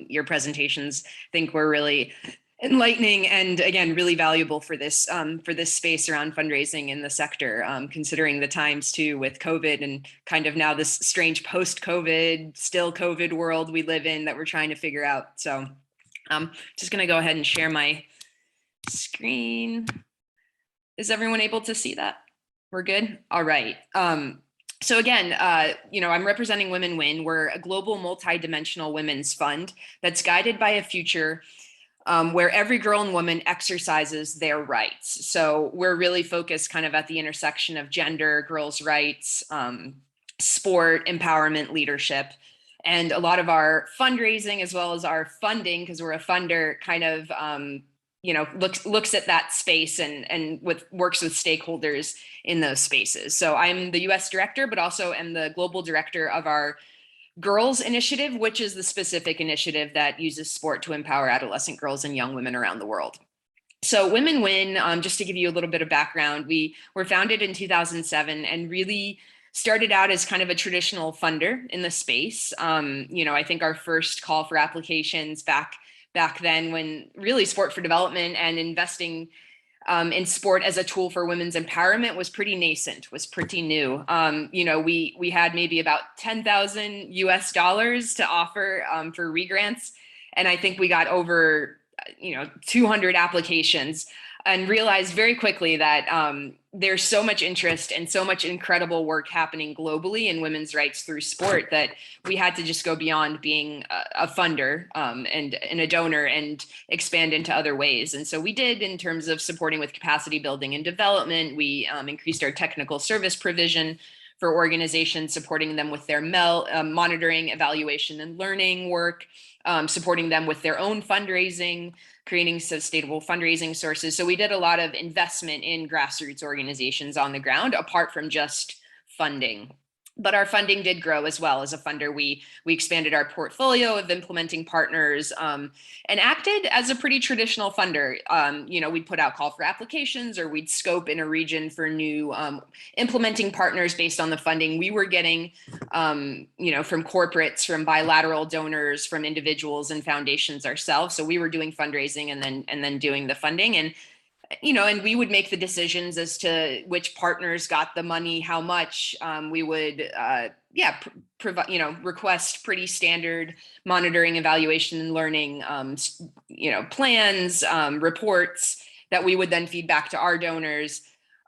Your presentations, I think, were really enlightening and, again, really valuable for this space around fundraising in the sector, considering the times too with COVID and kind of now this strange post-COVID, still COVID world we live in that we're trying to figure out. So I'm just going to go ahead and share my screen. Is everyone able to see that? We're good? All right. So again, I'm representing Women Win. We're a global multidimensional women's fund that's guided by a future where every girl and woman exercises their rights. So we're really focused kind of at the intersection of gender, girls' rights, sport, empowerment, leadership. And a lot of our fundraising as well as our funding, because we're a funder, kind of looks at that space and works with stakeholders in those spaces. So I'm the US director, but also am the global director of our Girls Initiative, which is the specific initiative that uses sport to empower adolescent girls and young women around the world. So Women Win, just to give you a little bit of background, we were founded in 2007 and really started out as kind of a traditional funder in the space. I think our first call for applications back then, when really sport for development and investing in sport as a tool for women's empowerment was pretty nascent, was pretty new. We had maybe about $10,000 US to offer for regrants. And I think we got over 200 applications and realized very quickly that there's so much interest and so much incredible work happening globally in women's rights through sport that we had to just go beyond being a funder and a donor and expand into other ways. And so we did, in terms of supporting with capacity building and development. We increased our technical service provision for organizations, supporting them with their monitoring, evaluation, and learning work, supporting them with their own fundraising, creating sustainable fundraising sources. So we did a lot of investment in grassroots organizations on the ground, apart from just funding. But our funding did grow as well. As a funder, we expanded our portfolio of implementing partners and acted as a pretty traditional funder. We'd put out call for applications, or we'd scope in a region for new implementing partners based on the funding we were getting, from corporates, from bilateral donors, from individuals and foundations ourselves. So we were doing fundraising and then doing the funding. And we would make the decisions as to which partners got the money, how much. We would, provide, request pretty standard monitoring, evaluation, and learning, plans, reports that we would then feed back to our donors,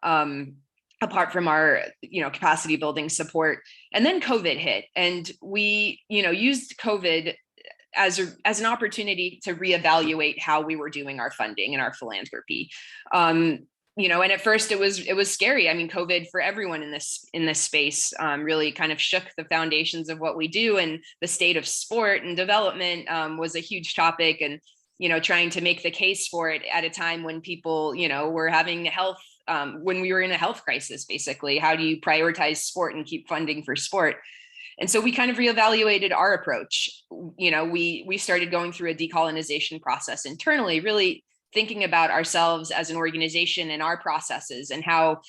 apart from our, capacity building support. And then COVID hit, and we, used COVID as an opportunity to reevaluate how we were doing our funding and our philanthropy. And at first it was scary. I mean, COVID for everyone in this space really kind of shook the foundations of what we do, and the state of sport and development was a huge topic, and trying to make the case for it at a time when people were having health, when we were in a health crisis. Basically, how do you prioritize sport and keep funding for sport? And so we kind of reevaluated our approach. We started going through a decolonization process internally, really thinking about ourselves as an organization and our processes, and how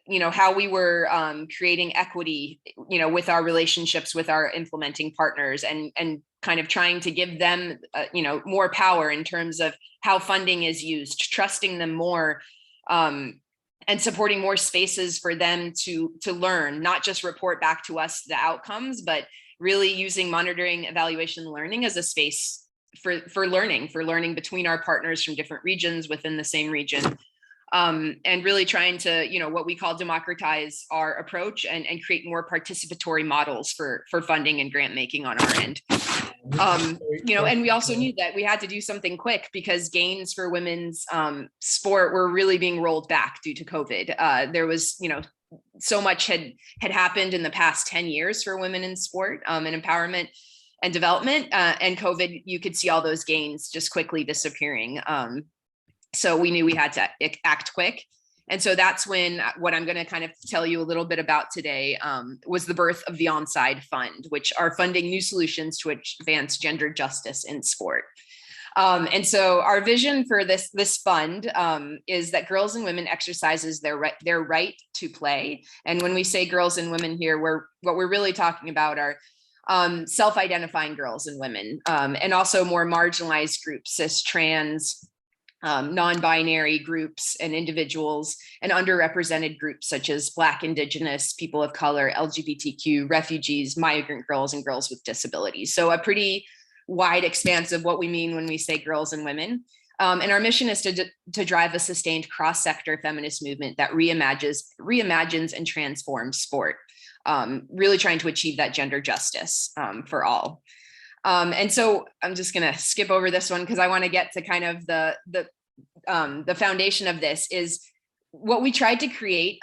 we were creating equity, with our relationships with our implementing partners, and kind of trying to give them, more power in terms of how funding is used, trusting them more, and supporting more spaces for them to learn, not just report back to us the outcomes, but really using monitoring, evaluation, and learning as a space for learning between our partners from different regions within the same region. And really trying to, what we call democratize our approach and create more participatory models for funding and grant making on our end. And we also knew that we had to do something quick, because gains for women's sport were really being rolled back due to COVID. There was, so much had happened in the past 10 years for women in sport and empowerment and development. And COVID, you could see all those gains just quickly disappearing. So we knew we had to act quick. And so that's when what I'm going to kind of tell you a little bit about today was the birth of the Onside Fund, which are funding new solutions to advance gender justice in sport. And so our vision for this fund is that girls and women exercises their right to play. And when we say girls and women here, what we're really talking about are self-identifying girls and women, and also more marginalized groups, cis, trans, non-binary groups and individuals, and underrepresented groups such as Black, Indigenous, people of color, LGBTQ, refugees, migrant girls, and girls with disabilities. So a pretty wide expanse of what we mean when we say girls and women. And our mission is to drive a sustained cross-sector feminist movement that reimagines and transforms sport, really trying to achieve that gender justice for all. And so I'm just going to skip over this one because I want to get to kind of the foundation of this. Is what we tried to create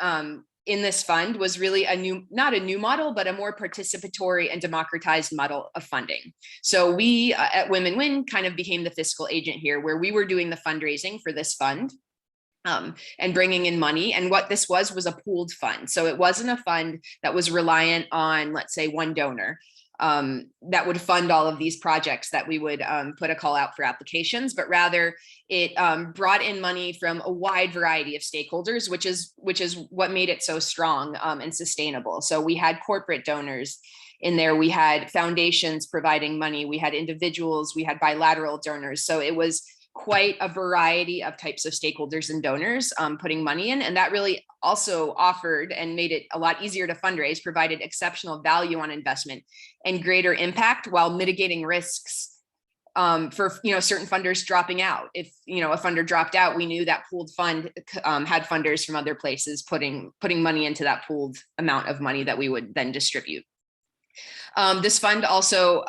in this fund was really not a new model, but a more participatory and democratized model of funding. So we at Women Win kind of became the fiscal agent here, where we were doing the fundraising for this fund and bringing in money. And what this was a pooled fund. So it wasn't a fund that was reliant on, let's say, one donor that would fund all of these projects that we would put a call out for applications, but rather it brought in money from a wide variety of stakeholders, which is what made it so strong and sustainable. So we had corporate donors in there, we had foundations providing money, we had individuals, we had bilateral donors. So it was quite a variety of types of stakeholders and donors putting money in. And that really also offered and made it a lot easier to fundraise, provided exceptional value on investment and greater impact while mitigating risks for certain funders dropping out. If a funder dropped out, we knew that pooled fund had funders from other places putting money into that pooled amount of money that we would then distribute. This fund also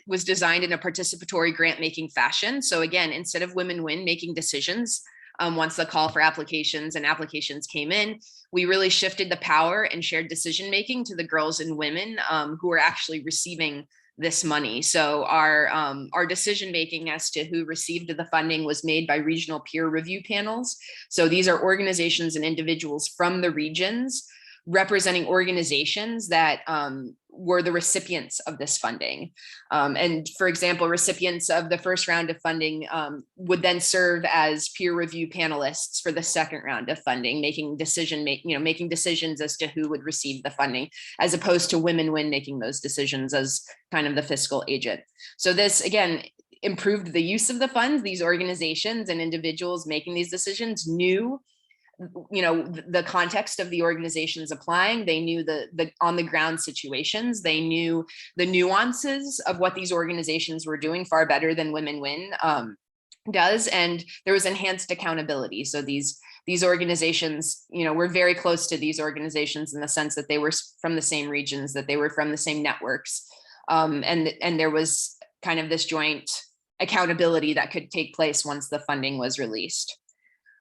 was designed in a participatory grant-making fashion. So again, instead of Women Win making decisions once the call for applications came in, we really shifted the power and shared decision-making to the girls and women who are actually receiving this money. So our decision-making as to who received the funding was made by regional peer review panels. So these are organizations and individuals from the regions representing organizations that were the recipients of this funding. And for example, recipients of the first round of funding would then serve as peer review panelists for the second round of funding, making decisions as to who would receive the funding, as opposed to Women Win making those decisions as kind of the fiscal agent. So this, again, improved the use of the funds. These organizations and individuals making these decisions knew the context of the organizations applying. They knew the on the ground situations. They knew the nuances of what these organizations were doing far better than Women Win does. And there was enhanced accountability. So these organizations, we're very close to these organizations in the sense that they were from the same regions, that they were from the same networks. And there was kind of this joint accountability that could take place once the funding was released.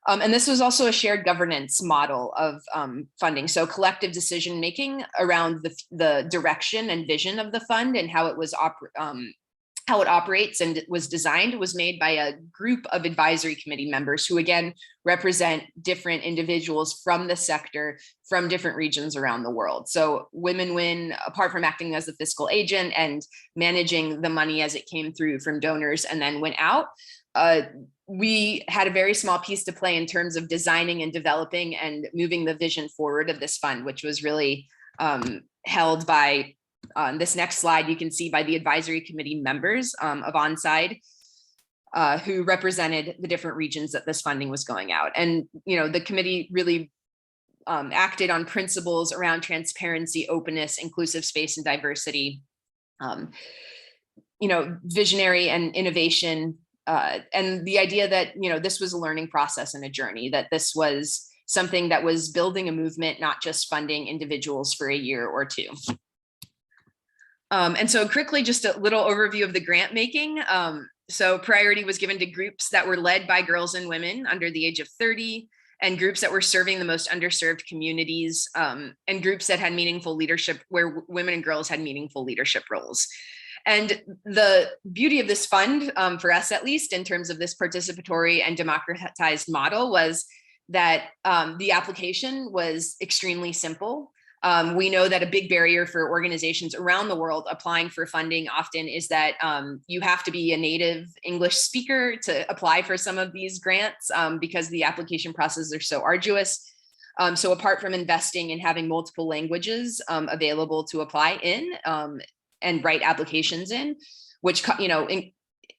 And this was also a shared governance model of funding. So collective decision-making around the direction and vision of the fund and how it was how it operates and was designed was made by a group of advisory committee members who, again, represent different individuals from the sector, from different regions around the world. So Women Win, apart from acting as the fiscal agent and managing the money as it came through from donors and then went out, we had a very small piece to play in terms of designing and developing and moving the vision forward of this fund, which was really held by, on this next slide, you can see by the advisory committee members of OnSide who represented the different regions that this funding was going out. And, the committee really acted on principles around transparency, openness, inclusive space and diversity, visionary and innovation, and the idea that, this was a learning process and a journey, that this was something that was building a movement, not just funding individuals for a year or two. And so quickly, just a little overview of the grant making. So priority was given to groups that were led by girls and women under the age of 30, and groups that were serving the most underserved communities, and groups that had meaningful leadership, where women and girls had meaningful leadership roles. And the beauty of this fund, for us at least, in terms of this participatory and democratized model, was that the application was extremely simple. We know that a big barrier for organizations around the world applying for funding often is that you have to be a native English speaker to apply for some of these grants because the application processes are so arduous. So apart from investing in having multiple languages available to apply in and write applications in, which,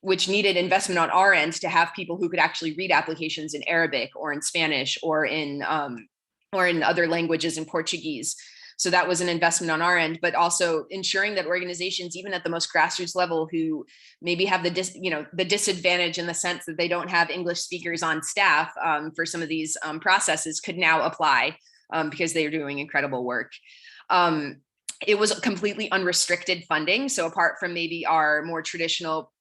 which needed investment on our end to have people who could actually read applications in Arabic or in Spanish or in other languages, in Portuguese. So that was an investment on our end, but also ensuring that organizations, even at the most grassroots level, who maybe have the disadvantage in the sense that they don't have English speakers on staff for some of these processes, could now apply because they are doing incredible work. It was completely unrestricted funding. So apart from maybe our more traditional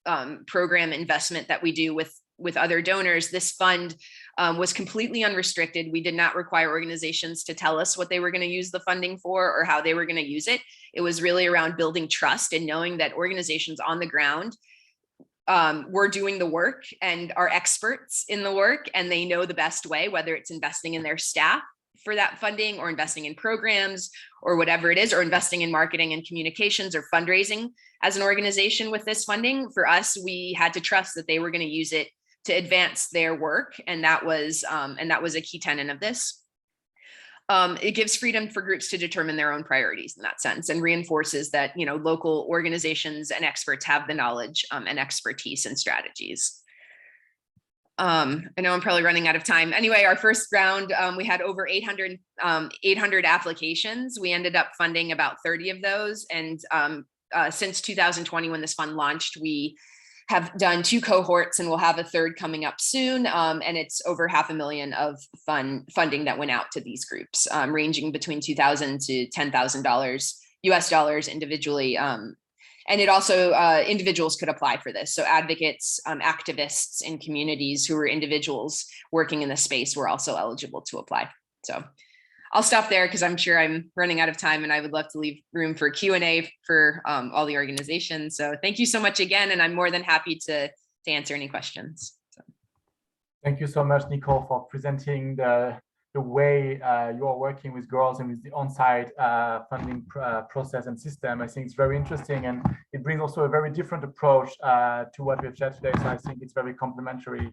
program investment that we do with other donors, this fund was completely unrestricted. We did not require organizations to tell us what they were going to use the funding for or how they were going to use it. It was really around building trust and knowing that organizations on the ground were doing the work and are experts in the work, and they know the best way, whether it's investing in their staff for that funding or investing in programs or whatever it is, or investing in marketing and communications or fundraising as an organization with this funding. For us, we had to trust that they were going to use it to advance their work. And that was a key tenet of this. It gives freedom for groups to determine their own priorities in that sense, and reinforces that, local organizations and experts have the knowledge and expertise and strategies. I know I'm probably running out of time. Anyway, our first round, we had over 800 applications. We ended up funding about 30 of those. And since 2020, when this fund launched, we have done 2 cohorts and we'll have a third coming up soon. And it's over $500,000 of funding that went out to these groups, ranging between $2,000 to $10,000 US dollars individually. And it also, individuals could apply for this. So advocates, activists in communities who are individuals working in the space were also eligible to apply. So I'll stop there because I'm sure I'm running out of time, and I would love to leave room for Q&A for all the organizations. So thank you so much again, and I'm more than happy to answer any questions. So. Thank you so much, Nicole, for presenting the way you are working with girls and with the on-site funding process and system. I think it's very interesting, and it brings also a very different approach to what we've shared today. So I think it's very complementary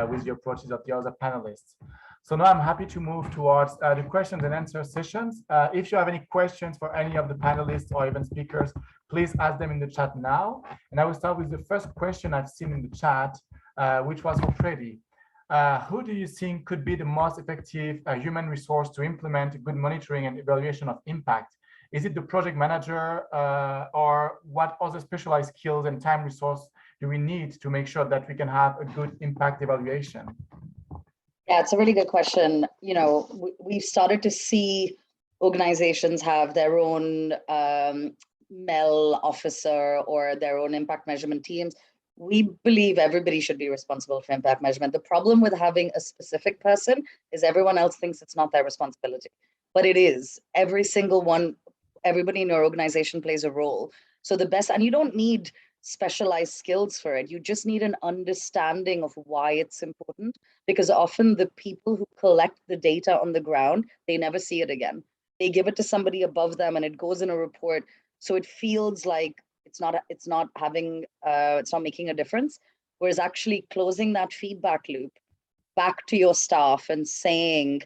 with the approaches of the other panelists. So now I'm happy to move towards the questions and answer sessions. If you have any questions for any of the panelists or even speakers, please ask them in the chat now. And I will start with the first question I've seen in the chat, which was for Preeti. Who do you think could be the most effective human resource to implement good monitoring and evaluation of impact? Is it the project manager, or what other specialized skills and time resource do we need to make sure that we can have a good impact evaluation? Yeah, it's a really good question. We've started to see organizations have their own MEL officer or their own impact measurement teams. We believe everybody should be responsible for impact measurement. The problem with having a specific person is everyone else thinks it's not their responsibility, but it is. Every single one, everybody in your organization plays a role. So and you don't need specialized skills for it. You just need an understanding of why it's important, because often the people who collect the data on the ground, they never see it again. They give it to somebody above them and it goes in a report. So it feels like it's not making a difference. Whereas actually closing that feedback loop back to your staff and saying,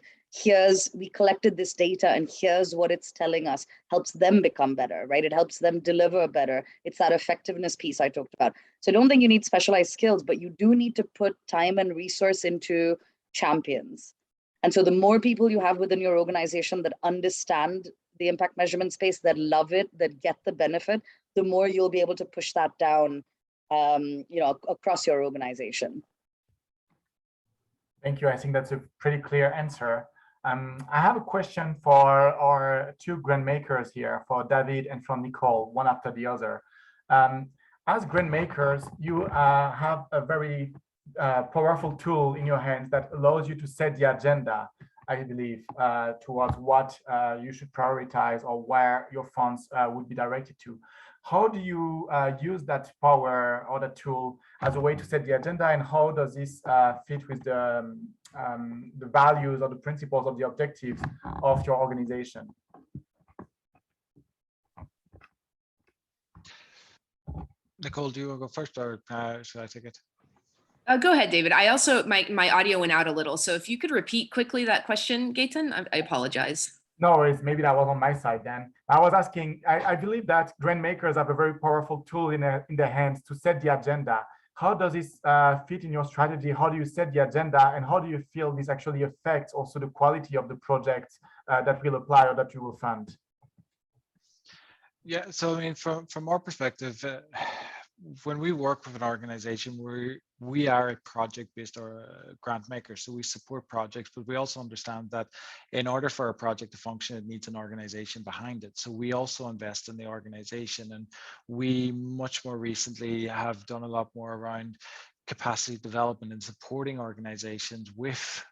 we collected this data and here's what it's telling us, helps them become better, right? It helps them deliver better. It's that effectiveness piece I talked about. So I don't think you need specialized skills, but you do need to put time and resource into champions. And so the more people you have within your organization that understand the impact measurement space, that love it, that get the benefit, the more you'll be able to push that down, across your organization. Thank you. I think that's a pretty clear answer. I have a question for our 2 grant makers here, for David and from Nicole, one after the other. As grant makers, you have a very powerful tool in your hands that allows you to set the agenda, I believe, towards what you should prioritize or where your funds would be directed to. How do you use that power or that tool as a way to set the agenda, and how does this fit with the values or the principles of the objectives of your organization? Nicole, do you want to go first, or should I take it? Go ahead, David. I also, my audio went out a little. So if you could repeat quickly that question, Gaëtan, I apologize. No worries, maybe that was on my side then. I was asking, I believe that grant makers have a very powerful tool in their hands to set the agenda. How does this fit in your strategy? How do you set the agenda, and how do you feel this actually affects also the quality of the project that will apply or that you will fund? Yeah, so I mean, from our perspective, when we work with an organization, we are a project-based or a grant maker, so we support projects, but we also understand that in order for a project to function, it needs an organization behind it. So we also invest in the organization, and we much more recently have done a lot more around capacity development and supporting organizations with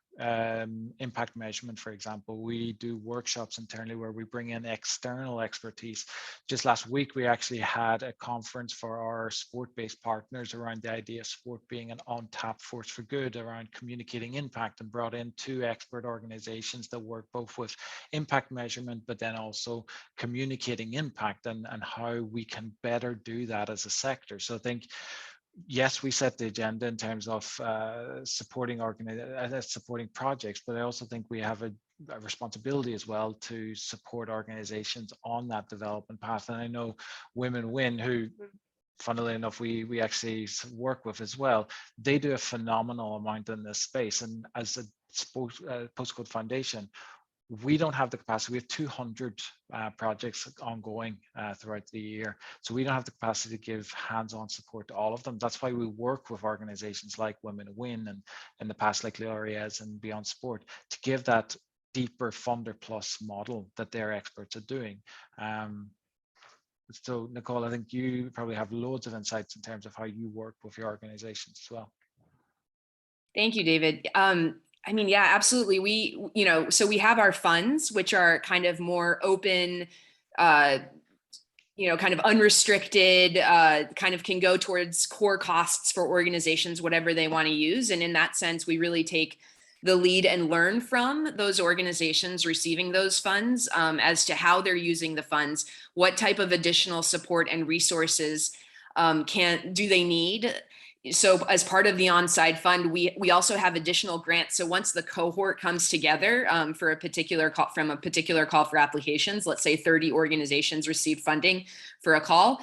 impact measurement. For example, we do workshops internally where we bring in external expertise. Just last week, we actually had a conference for our sport-based partners around the idea of sport being an on-tap force for good, around communicating impact, and brought in 2 expert organizations that work both with impact measurement, but then also communicating impact and how we can better do that as a sector. So I think, yes, we set the agenda in terms of supporting projects, but I also think we have a responsibility as well to support organizations on that development path. And I know Women Win, who, funnily enough, we actually work with as well, they do a phenomenal amount in this space. And as a Postcode Foundation, we don't have the capacity. We have 200 projects ongoing throughout the year. So we don't have the capacity to give hands-on support to all of them. That's why we work with organizations like Women Win, and in the past like L'Oreal and Beyond Sport, to give that deeper funder plus model that their experts are doing. So Nicole, I think you probably have loads of insights in terms of how you work with your organizations as well. Thank you, David. I mean, yeah, absolutely. So we have our funds, which are kind of more open, kind of unrestricted, kind of can go towards core costs for organizations, whatever they want to use. And in that sense, we really take the lead and learn from those organizations receiving those funds as to how they're using the funds, what type of additional support and resources do they need. So as part of the on-side fund, we also have additional grants. So once the cohort comes together for a particular call for applications, let's say 30 organizations received funding for a call,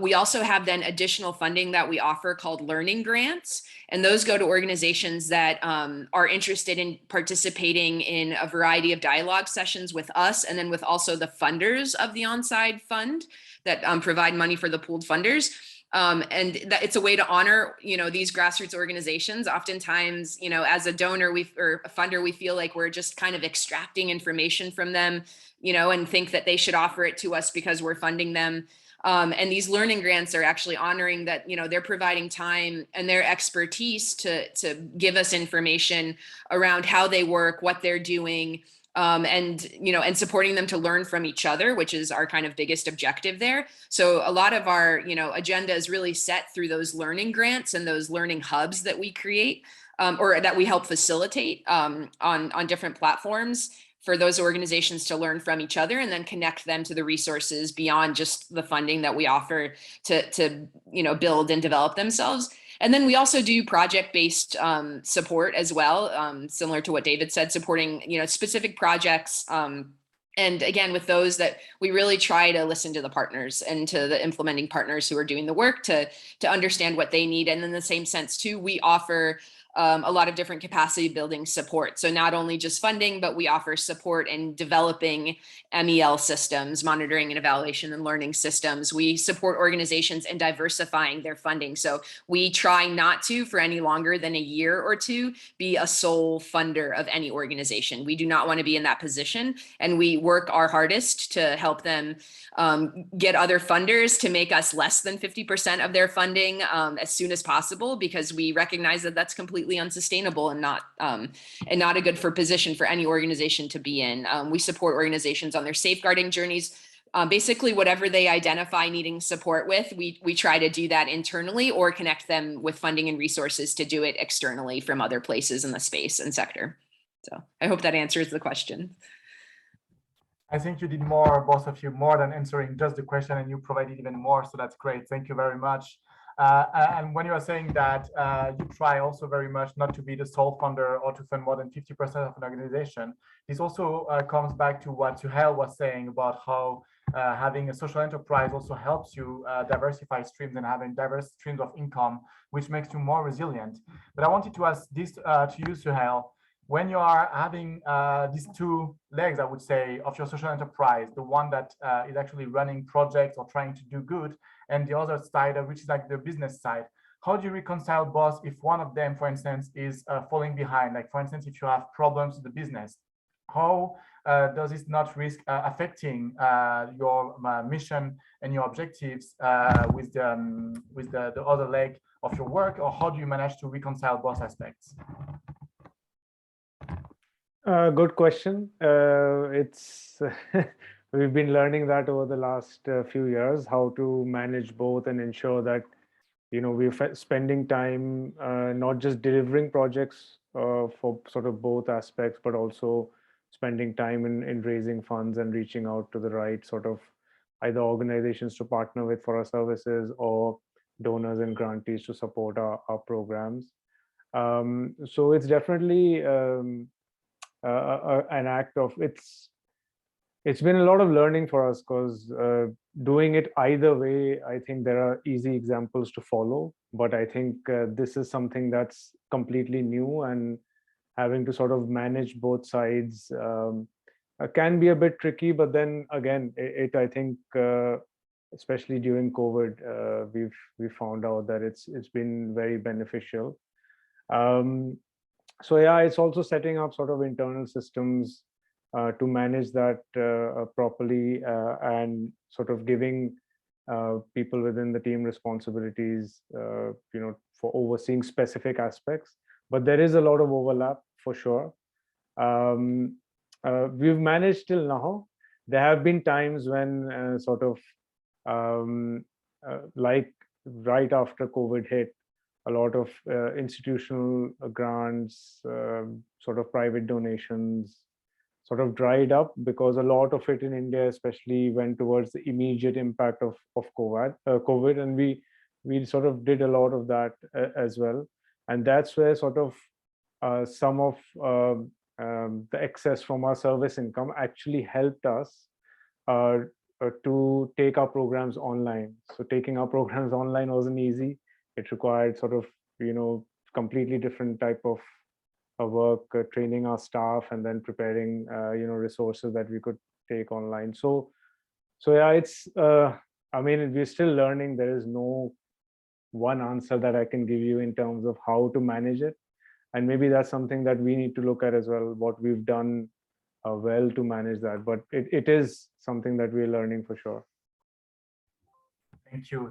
we also have then additional funding that we offer called learning grants. And those go to organizations that are interested in participating in a variety of dialogue sessions with us, and then with also the funders of the on-side fund that provide money for the pooled funders. And that it's a way to honor, these grassroots organizations. Oftentimes, as a donor or a funder, we feel like we're just kind of extracting information from them, and think that they should offer it to us because we're funding them. And these learning grants are actually honoring that, they're providing time and their expertise to give us information around how they work, what they're doing, and supporting them to learn from each other, which is our kind of biggest objective there. So a lot of our, agenda is really set through those learning grants and those learning hubs that we create, or that we help facilitate on different platforms for those organizations to learn from each other, and then connect them to the resources beyond just the funding that we offer to build and develop themselves. And then we also do project-based support as well, similar to what David said, supporting specific projects. And again, with those, that we really try to listen to the partners and to the implementing partners who are doing the work to understand what they need. And in the same sense too, we offer a lot of different capacity building support. So not only just funding, but we offer support in developing MEL systems, monitoring and evaluation and learning systems. We support organizations in diversifying their funding. So we try not to, for any longer than a year or two, be a sole funder of any organization. We do not want to be in that position. And we work our hardest to help them get other funders to make us less than 50% of their funding as soon as possible, because we recognize that that's completely unsustainable and not a good position for any organization to be in. We support organizations on their safeguarding journeys. Basically, whatever they identify needing support with, we try to do that internally or connect them with funding and resources to do it externally from other places in the space and sector. So I hope that answers the question. I think you did more, both of you, more than answering just the question, and you provided even more. So that's great. Thank you very much. And when you are saying that you try also very much not to be the sole funder or to fund more than 50% of an organization, this also comes back to what Suheil was saying about how having a social enterprise also helps you diversify streams and having diverse streams of income, which makes you more resilient. But I wanted to ask this to you, Suheil. When you are having these two legs, I would say, of your social enterprise, the one that is actually running projects or trying to do good, and the other side, which is like the business side, how do you reconcile both if one of them, for instance, is falling behind? Like, for instance, if you have problems with the business, how does it not risk affecting your mission and your objectives with the other leg of your work? Or how do you manage to reconcile both aspects? Good question. It's we've been learning that over the last few years, how to manage both and ensure that, you know, we're spending time not just delivering projects for sort of both aspects, but also spending time in raising funds and reaching out to the right sort of either organizations to partner with for our services or donors and grantees to support our programs. So it's definitely an act of, it's been a lot of learning for us, because doing it either way, I think there are easy examples to follow, but I think this is something that's completely new, and having to sort of manage both sides can be a bit tricky. But then again, I think especially during COVID, we've found out that it's been very beneficial. So yeah, it's also setting up sort of internal systems to manage that properly, and sort of giving people within the team responsibilities, you know, for overseeing specific aspects. But there is a lot of overlap for sure. We've managed till now. There have been times when sort of like right after COVID hit, a lot of institutional grants, sort of private donations sort of dried up, because a lot of it in India especially went towards the immediate impact of COVID, and we sort of did a lot of that as well. And that's where sort of some of the excess from our service income actually helped us to take our programs online. So taking our programs online wasn't easy. It required sort of, you know, completely different type of work, training our staff, and then preparing, you know, resources that we could take online. So yeah, it's, I mean, we're still learning. There is no one answer that I can give you in terms of how to manage it. And maybe that's something that we need to look at as well, what we've done well to manage that. But it is something that we're learning for sure.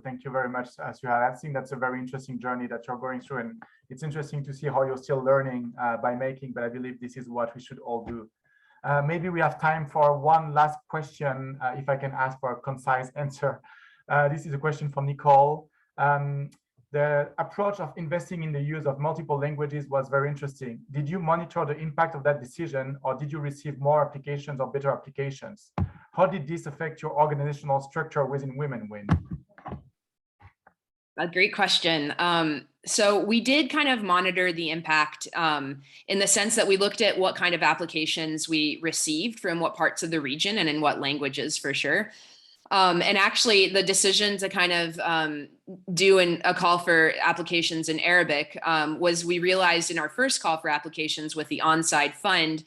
Thank you very much, Suheil. I think that's a very interesting journey that you're going through, and it's interesting to see how you're still learning by making, but I believe this is what we should all do. Maybe we have time for one last question, if I can ask for a concise answer. This is a question from Nicole. The approach of investing in the use of multiple languages was very interesting. Did you monitor the impact of that decision, or did you receive more applications or better applications? How did this affect your organizational structure within Women Win? A great question. So we did kind of monitor the impact in the sense that we looked at what kind of applications we received from what parts of the region and in what languages for sure. And actually the decision to kind of do a call for applications in Arabic was, we realized in our first call for applications with the on-site fund,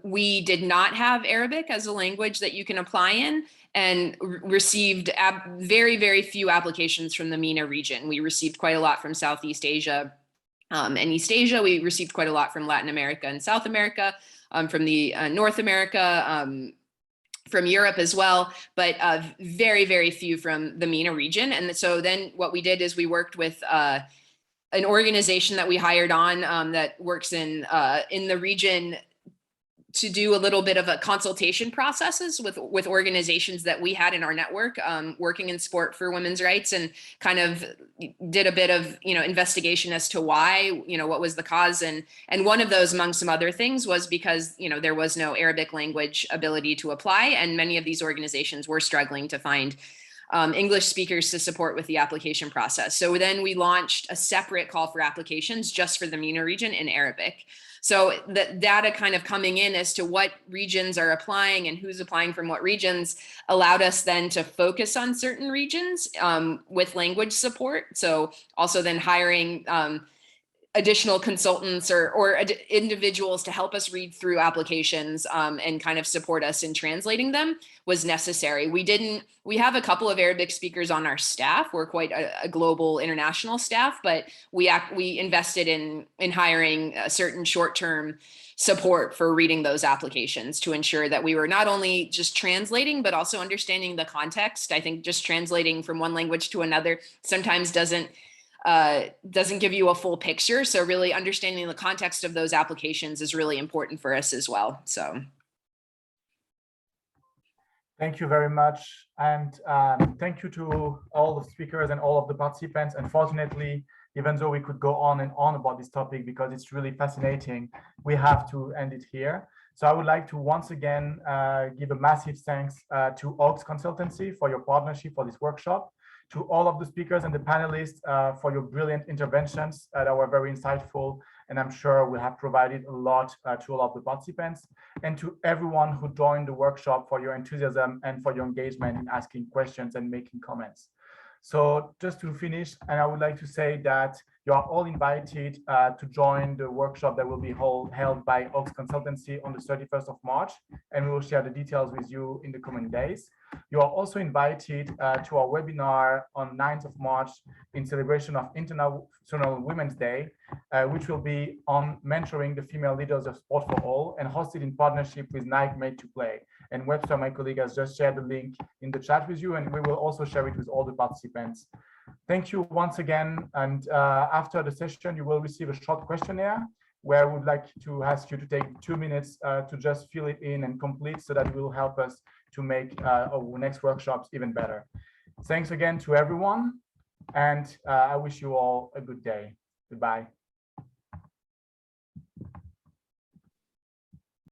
we did not have Arabic as a language that you can apply in, and received very, very few applications from the MENA region. We received quite a lot from Southeast Asia and East Asia. We received quite a lot from Latin America and South America, from the North America, from Europe as well, but very, very few from the MENA region. And so then what we did is we worked with an organization that we hired on that works in the region, to do a little bit of a consultation processes with organizations that we had in our network, working in sport for women's rights, and kind of did a bit of, investigation as to why, what was the cause. And one of those, among some other things, was because, there was no Arabic language ability to apply. And many of these organizations were struggling to find English speakers to support with the application process. So then we launched a separate call for applications just for the MENA region in Arabic. So the data kind of coming in as to what regions are applying and who's applying from what regions allowed us then to focus on certain regions with language support. So also then hiring additional consultants or individuals to help us read through applications and kind of support us in translating them was necessary. We have a couple of Arabic speakers on our staff. We're quite a global international staff, but we invested in hiring a certain short-term support for reading those applications to ensure that we were not only just translating, but also understanding the context. I think just translating from one language to another sometimes doesn't give you a full picture. So really understanding the context of those applications is really important for us as well. So. Thank you very much. And thank you to all the speakers and all of the participants. Unfortunately, even though we could go on and on about this topic because it's really fascinating, we have to end it here. So I would like to once again give a massive thanks to Oaks Consultancy for your partnership for this workshop, to all of the speakers and the panelists for your brilliant interventions that were very insightful, and I'm sure will have provided a lot to all of the participants, and to everyone who joined the workshop for your enthusiasm and for your engagement in asking questions and making comments. So just to finish, and I would like to say that you are all invited to join the workshop that will be held by Oaks Consultancy on the 31st of March, and we will share the details with you in the coming days. You are also invited to our webinar on 9th of March in celebration of International Women's Day, which will be on mentoring the female leaders of Sport for All and hosted in partnership with Nike Made to Play. And Webster, my colleague, has just shared the link in the chat with you, and we will also share it with all the participants. Thank you once again. And after the session, you will receive a short questionnaire where I would like to ask you to take 2 minutes to just fill it in and complete so that it will help us to make our next workshops even better. Thanks again to everyone, and I wish you all a good day. Goodbye.